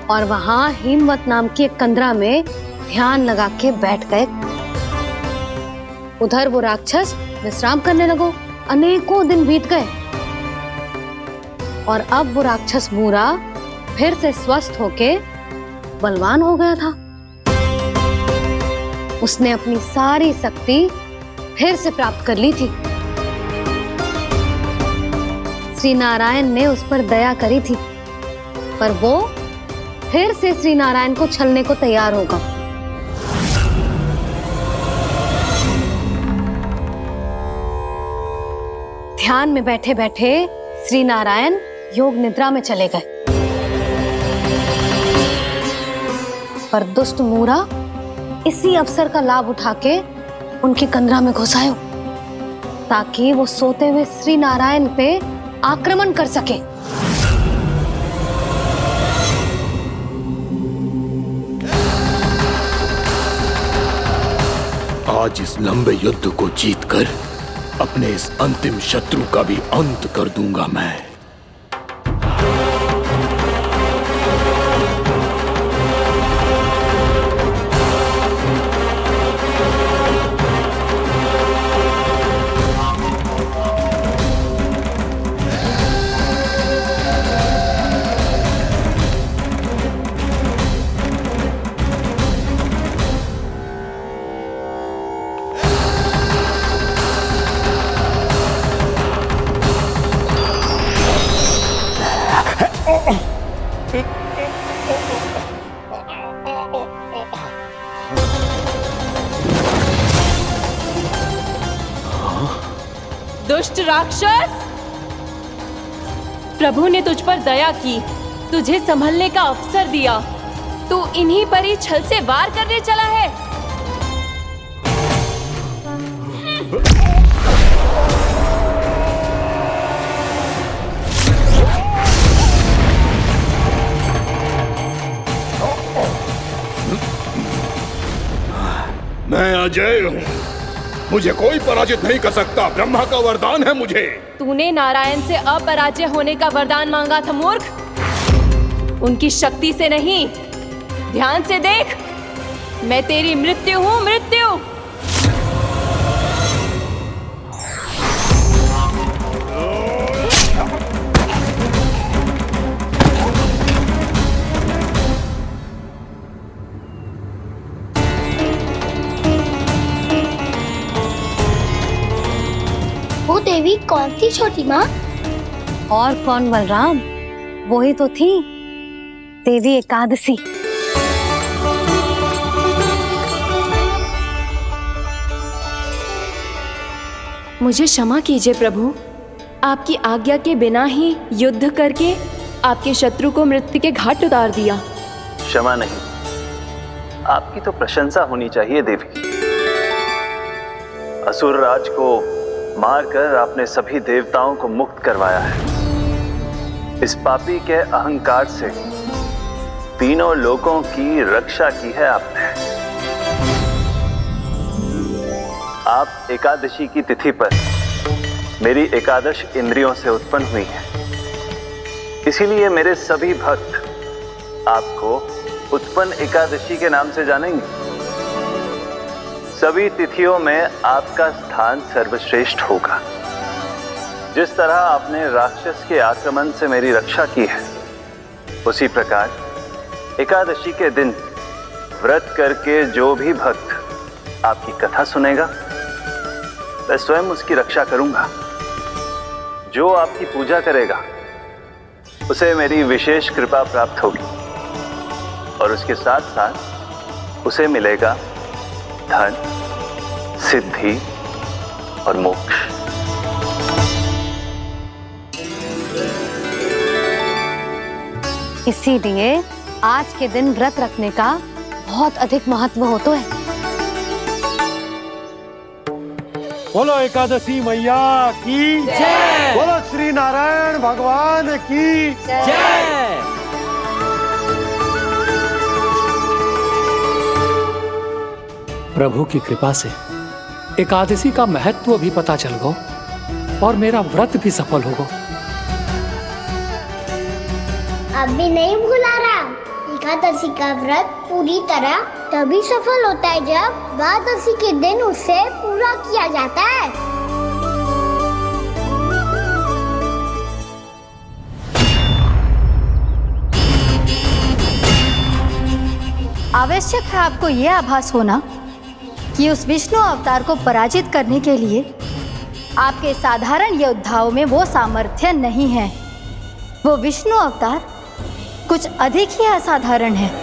और वहां हिमवत नाम की एक कंदरा में ध्यान लगा के बैठ गए। उधर वो राक्षस विश्राम करने लगो। अनेकों दिन बीत गए और अब वो राक्षस मूरा फिर से स्वस्थ होके बलवान हो गया था। उसने अपनी सारी शक्ति फिर से प्राप्त कर ली थी। श्री नारायण ने उस पर दया करी थी, पर वो फिर से श्री नारायण को छलने को तैयार होगा। ध्यान में बैठे बैठे श्री नारायण योग निद्रा में चले गए, पर दुष्ट मूरा इसी अवसर का लाभ उठा के उनकी कंदरा में घुस आयो ताकि वो सोते हुए श्री नारायण पे आक्रमण कर सके। आज इस लंबे युद्ध को जीतकर अपने इस अंतिम शत्रु का भी अंत कर दूंगा मैं। दुष्ट राक्षस, प्रभु ने तुझ पर दया की, तुझे संभलने का अवसर दिया। तू इन्हीं पर ही छल से वार करने चला है। मैं अजय हूँ, मुझे कोई पराजित नहीं कर सकता। ब्रह्मा का वरदान है मुझे। तूने नारायण से अपराजय होने का वरदान मांगा था मूर्ख, उनकी शक्ति से नहीं। ध्यान से देख, मैं तेरी मृत्यु हूँ, मृत्यु। वो देवी कौन थी छोटी माँ? और कौन बलराम, वो ही तो थी देवी एकादशी। मुझे क्षमा कीजिए प्रभु, आपकी आज्ञा के बिना ही युद्ध करके आपके शत्रु को मृत्यु के घाट उतार दिया। क्षमा नहीं, आपकी तो प्रशंसा होनी चाहिए देवी। असुर राज को मारकर आपने सभी देवताओं को मुक्त करवाया है। इस पापी के अहंकार से तीनों लोकों की रक्षा की है आपने। आप एकादशी की तिथि पर मेरी एकादश इंद्रियों से उत्पन्न हुई हैं। इसीलिए मेरे सभी भक्त आपको उत्पन्न एकादशी के नाम से जानेंगे। सभी तिथियों में आपका स्थान सर्वश्रेष्ठ होगा। जिस तरह आपने राक्षस के आक्रमण से मेरी रक्षा की है, उसी प्रकार एकादशी के दिन व्रत करके जो भी भक्त आपकी कथा सुनेगा, मैं स्वयं उसकी रक्षा करूंगा। जो आपकी पूजा करेगा उसे मेरी विशेष कृपा प्राप्त होगी और उसके साथ साथ उसे मिलेगा धन, सिद्धि और मोक्ष। इसीलिए आज के दिन व्रत रखने का बहुत अधिक महत्व होता है। बोलो एकादशी मैया की जय। बोलो श्री नारायण भगवान की जय। प्रभु की कृपा से एकादशी का महत्व भी पता चल गो और मेरा व्रत भी सफल हो गो। अब भी नहीं भूला राम, एकादशी का व्रत पूरी तरह तभी सफल होता है जब द्वादशी के दिन उसे पूरा किया जाता है। आवश्यक है आपको यह आभास होना कि उस विष्णु अवतार को पराजित करने के लिए आपके साधारण योद्धाओं में वो सामर्थ्य नहीं है। वो विष्णु अवतार कुछ अधिक ही असाधारण है।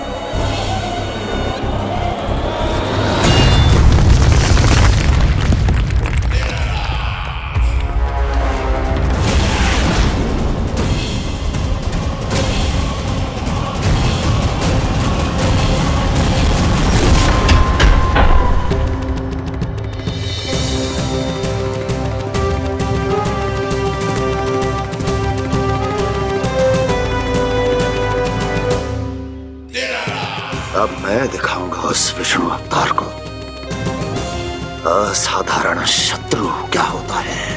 अब मैं दिखाऊंगा उस विष्णु अवतार को असाधारण शत्रु क्या होता है।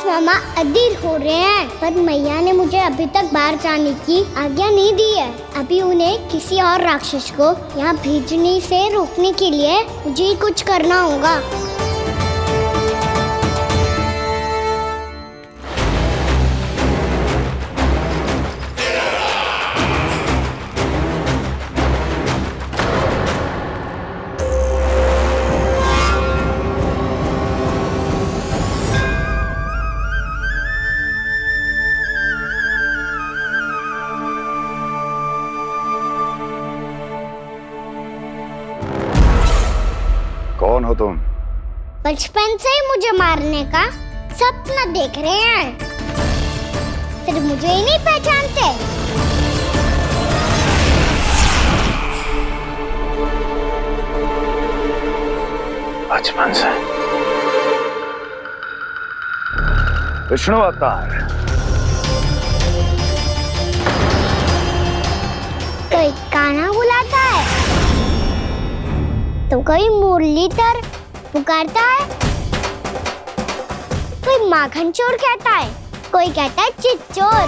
मामा अधीर हो रहे हैं, पर मैया ने मुझे अभी तक बाहर जाने की आज्ञा नहीं दी है। अभी उन्हें किसी और राक्षस को यहाँ भेजने से रोकने के लिए मुझे ही कुछ करना होगा। कौन हो तुम? बचपन से ही मुझे मारने का सपना देख रहे हैं, फिर मुझे ही नहीं पहचानते। बचपन से विष्णु अवतार। कोई कान्हा बुलाता है तो कोई मुरलीधर पुकारता है, कोई माखन चोर कहता है, कोई कहता है चिच्चोर।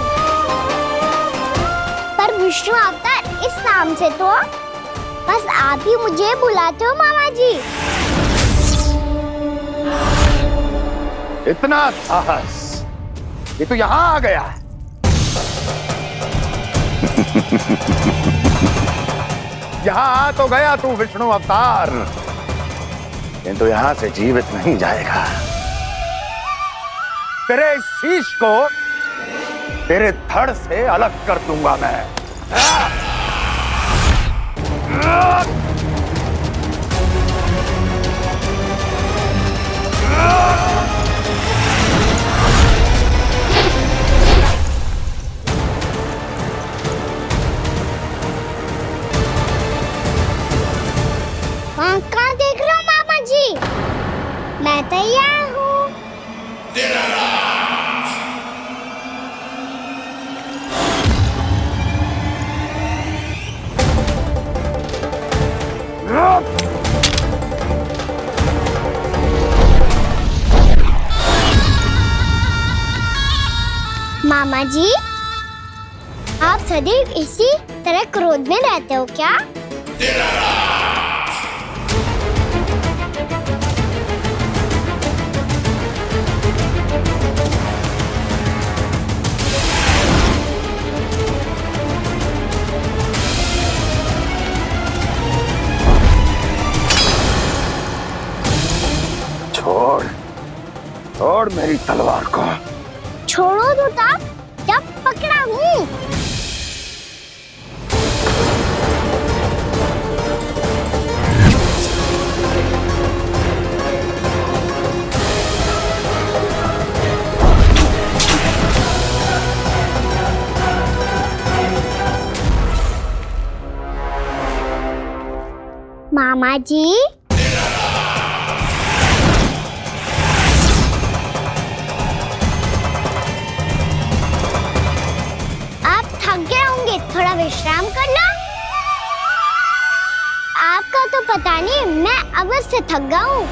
पर विष्णु अवतार इस नाम से तो बस आप ही मुझे बुलाते हो मामा जी। इतना साहस ये तो यहां आ गया। यहां आ तो गया तू विष्णु अवतार, किंतु यहां से जीवित नहीं जाएगा। तेरे इस शीश को तेरे धड़ से अलग कर दूंगा मैं। वहाँ कहाँ देख रहे हो मामा जी? मैं तैयार हूँ। मामा जी, आप सदैव इसी तरह क्रोध में रहते हो क्या? छोड़ छोड़ मेरी तलवार को। छोड़ो तो तब जब पकड़ा हूँ। मामा जी, थोड़ा विश्राम कर लो। आपका तो पता नहीं, मैं अवश्य थक गया हूँ।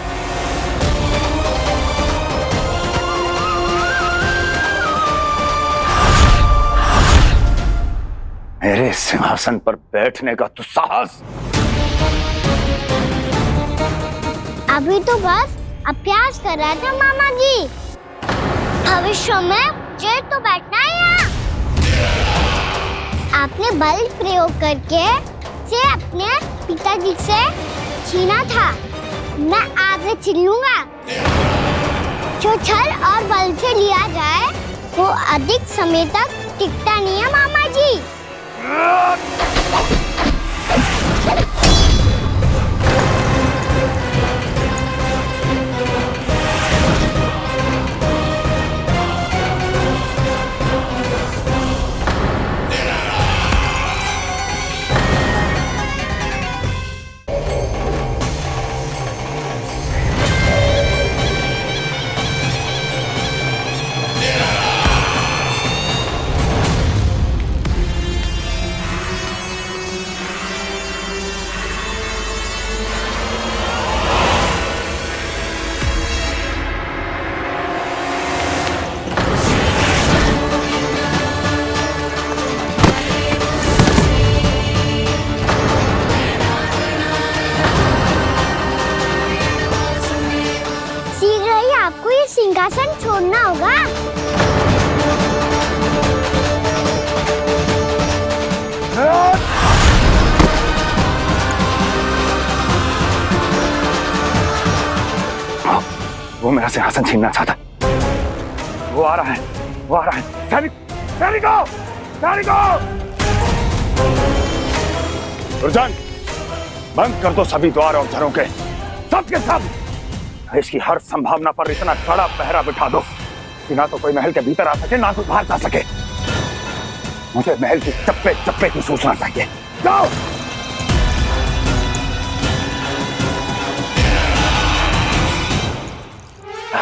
मेरे सिंहासन पर बैठने का तू साहस? अभी तो बस अभ्यास कर रहा था मामा जी। भविष्य में मुझे तो बैठना है यहाँ। आपने बल प्रयोग करके से अपने पिताजी से छीना था, मैं आपसे छीन लूंगा। जो छल और बल से लिया जाए वो अधिक समय तक टिकता नहीं है मामा जी। सिंहासन छोड़ना होगा। वो मेरा सिंहासन छीनना चाहता। वो आ रहा है, वो आ रहा है। सैनिकों! दुर्जन, बंद कर दो सभी द्वार और झरोखे। सब के सब इसकी हर संभावना पर इतना कड़ा पहरा बिठा दो कि ना तो कोई महल के भीतर आ सके ना तो बाहर जा सके। मुझे महल की चप्पे चप्पे की सूचना चाहिए। जाओ।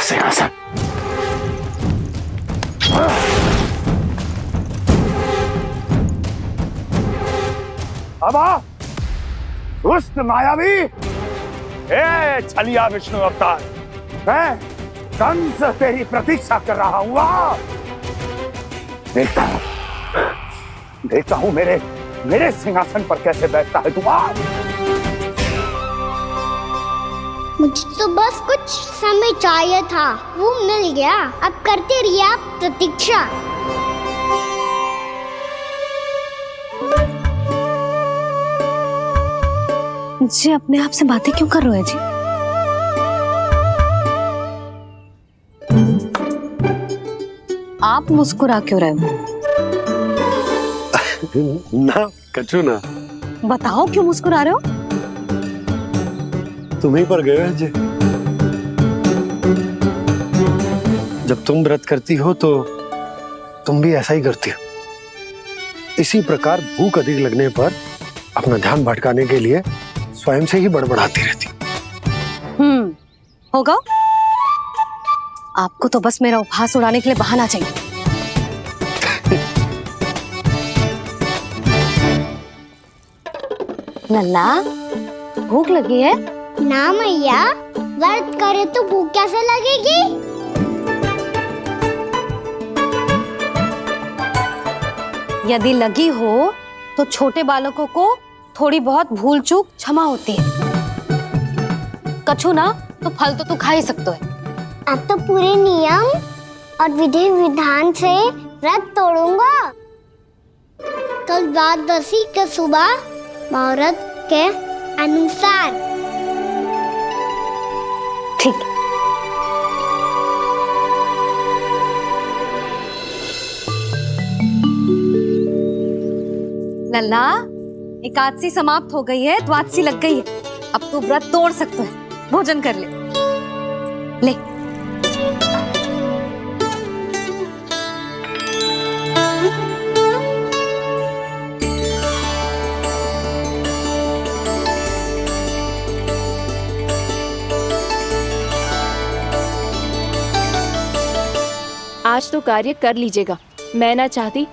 सिंहासन। अब आ दुष्ट मायावी, ए छलिया विष्णु अवतार, मैं कंस तेरी प्रतीक्षा कर रहा हूं। देखता हूं मेरे सिंहासन पर कैसे बैठता है तू। मुझे तो बस कुछ समय चाहिए था, वो मिल गया। अब करते रहिए आप प्रतीक्षा। जी अपने आप से बातें क्यों कर रहे हैं जी? आप मुस्कुरा क्यों रहे हो? ना कछु ना। बताओ क्यों मुस्कुरा रहे हो? तुम्हीं पर गए हैं जी। जब तुम व्रत करती हो तो तुम भी ऐसा ही करती हो। इसी प्रकार भूख अधिक लगने पर अपना ध्यान भटकाने के लिए स्वयं से ही बड़बड़ाती रहती। होगा। आपको तो बस मेरा उपहास उड़ाने के लिए बहाना चाहिए। लल्ला भूख लगी है? ना मैया, व्रत करे तो भूख कैसे लगेगी? यदि लगी हो तो छोटे बालकों को थोड़ी बहुत भूल चूक क्षमा होती है। कछु ना तो फल तो तू खा ही सकते है। अब तो पूरे नियम और विधि विधान से व्रत तोड़ूंगा। कल द्वादशी के सुबह मुहूर्त के अनुसार। ठीक। लल्ला एकादशी समाप्त हो गई है, द्वादशी लग गई है। अब तू व्रत तोड़ सकते है। भोजन कर ले। ले। आज तो कार्य कर लीजिएगा। मैं ना चाहती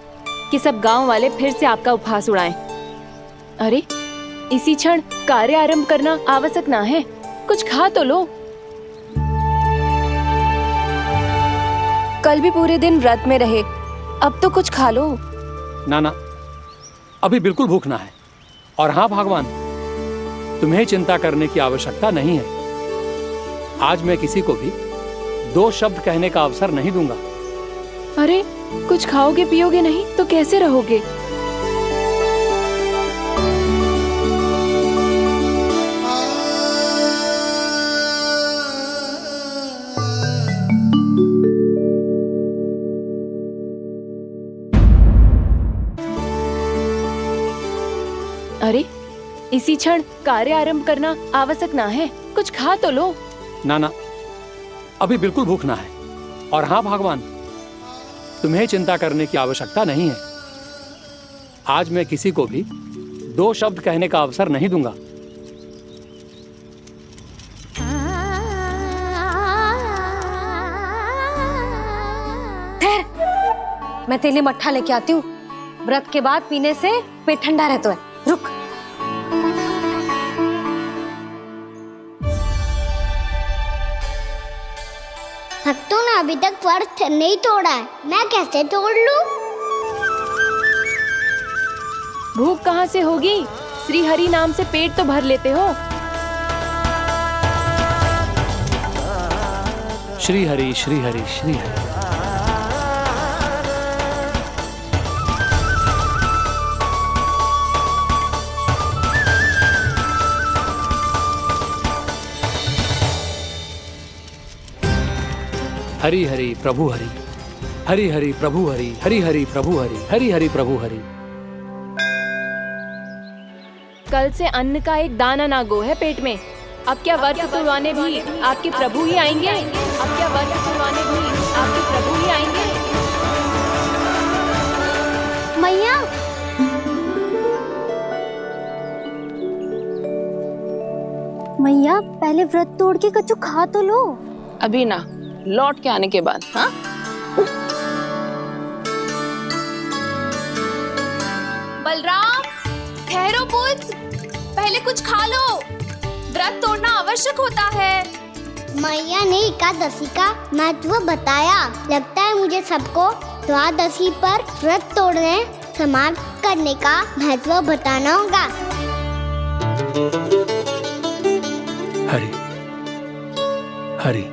कि सब गांव वाले फिर से आपका उपहास उड़ाएं। अरे इसी क्षण कार्य आरंभ करना आवश्यक ना है। कुछ खा तो लो। कल भी पूरे दिन व्रत में रहे, अब तो कुछ खा लो। ना अभी बिल्कुल भूख ना है। और हाँ भगवान, तुम्हें चिंता करने की आवश्यकता नहीं है। आज मैं किसी को भी 2 शब्द कहने का अवसर नहीं दूंगा। अरे कुछ खाओगे पियोगे नहीं तो कैसे रहोगे? अरे इसी क्षण कार्य आरंभ करना आवश्यक ना है। कुछ खा तो लो। ना अभी बिल्कुल भूख ना है। और हाँ भगवान, तुम्हें चिंता करने की आवश्यकता नहीं है। आज मैं किसी को भी 2 शब्द कहने का अवसर नहीं दूंगा। मैं तेरे लिए मट्ठा लेके आती हूँ। व्रत के बाद पीने से पेट ठंडा रहता है। रुक। भक्तों ने अभी तक व्रत नहीं तोड़ा है, मैं कैसे तोड़ लूं? भूख कहाँ से होगी? श्री हरि नाम से पेट तो भर लेते हो। श्री हरि श्री हरि श्री हरि। हरि हरि प्रभु हरि, हरि हरि प्रभु हरि, हरि हरि प्रभु हरि, हरि हरि प्रभु हरि। कल से अन्न का एक दाना ना गो है पेट में। अब क्या व्रत तुड़वाने भी आपके प्रभु ही आएंगे? अब क्या व्रत तुड़वाने भी आपके प्रभु ही आएंगे? मैया, मैया पहले व्रत तोड़ के कच्चू खा तो लो। अभी ना, लौट के आने के बाद। हाँ, बलराम, ठहरो पुत्र, पहले कुछ खा लो। व्रत तोड़ना आवश्यक होता है। मैया ने एकादशी का महत्व बताया। लगता है मुझे सबको द्वादशी पर व्रत तोड़ने समाप्त करने का महत्व बताना होगा। हरि हरि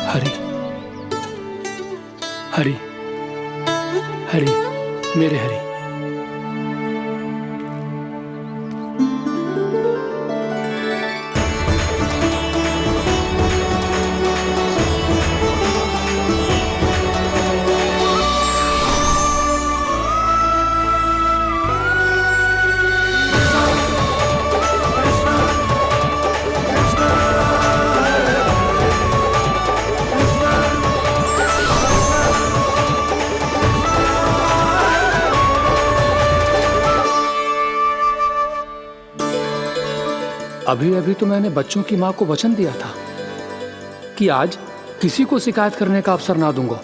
हरि हरि हरि मेरे हरि। अभी अभी तो मैंने बच्चों की मां को वचन दिया था कि आज किसी को शिकायत करने का अवसर ना दूंगा,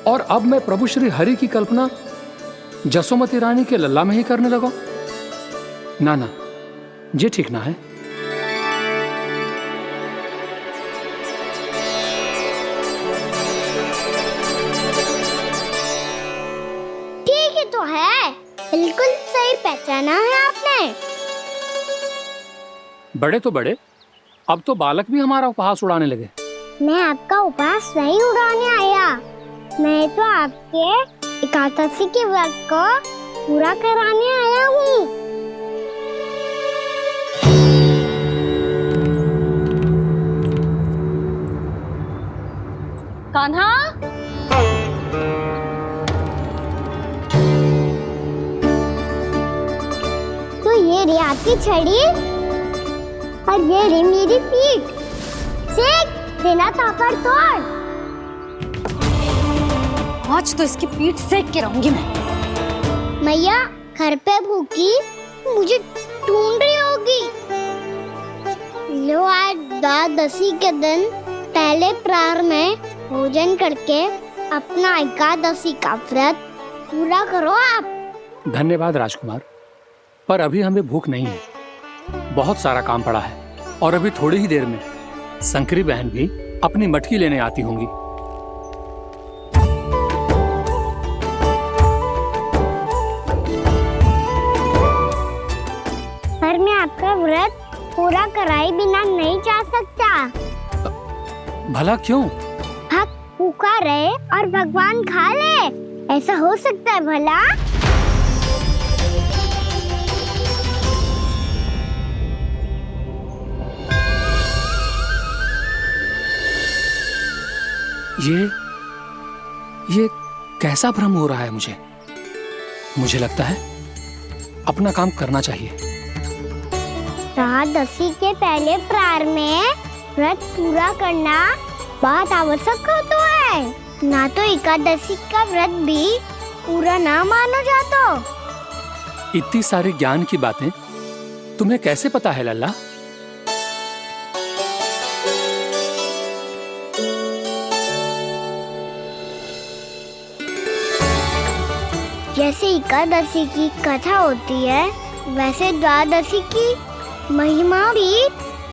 और अब मैं प्रभु श्री हरि की कल्पना जसोमती रानी के लल्ला में ही करने लगा। ना ना, ये ठीक ना है। ठीक है तो है, बिल्कुल सही पहचाना है आपने। बड़े तो बड़े, अब तो बालक भी हमारा उपहास उड़ाने लगे। मैं आपका उपहास नहीं उड़ाने आया, मैं तो आपके एकादशी के व्रत को पूरा कराने आया हूँ। कान्हा, तो ये रे आपकी छड़ी और ये रे मेरी पीठ। सेक बिना ताकत तोड़। आज तो इसकी पीठ सेक के रहूंगी मैं। मैया घर पे भूखी मुझे ढूंढ रही होगी। लो आज द्वादशी के दिन पहले प्रहर में भोजन करके अपना एकादशी का व्रत पूरा करो आप। धन्यवाद राजकुमार, पर अभी हमें भूख नहीं है। बहुत सारा काम पड़ा है, और अभी थोड़ी ही देर में शंकरी बहन भी अपनी मटकी लेने आती होंगी। पर मैं आपका व्रत पूरा कराए बिना नहीं जा सकता। भला क्यों? भक्त भूखा रहे और भगवान खा ले, ऐसा हो सकता है भला? ये कैसा भ्रम हो रहा है मुझे लगता है अपना काम करना चाहिए। द्वादशी के पहले प्रहर में व्रत पूरा करना बहुत आवश्यक होता है, ना तो एकादशी का व्रत भी पूरा ना मानो जातो। इतनी सारी ज्ञान की बातें तुम्हें कैसे पता है लल्ला? जैसे एकादशी की कथा होती है, वैसे द्वादशी की महिमा भी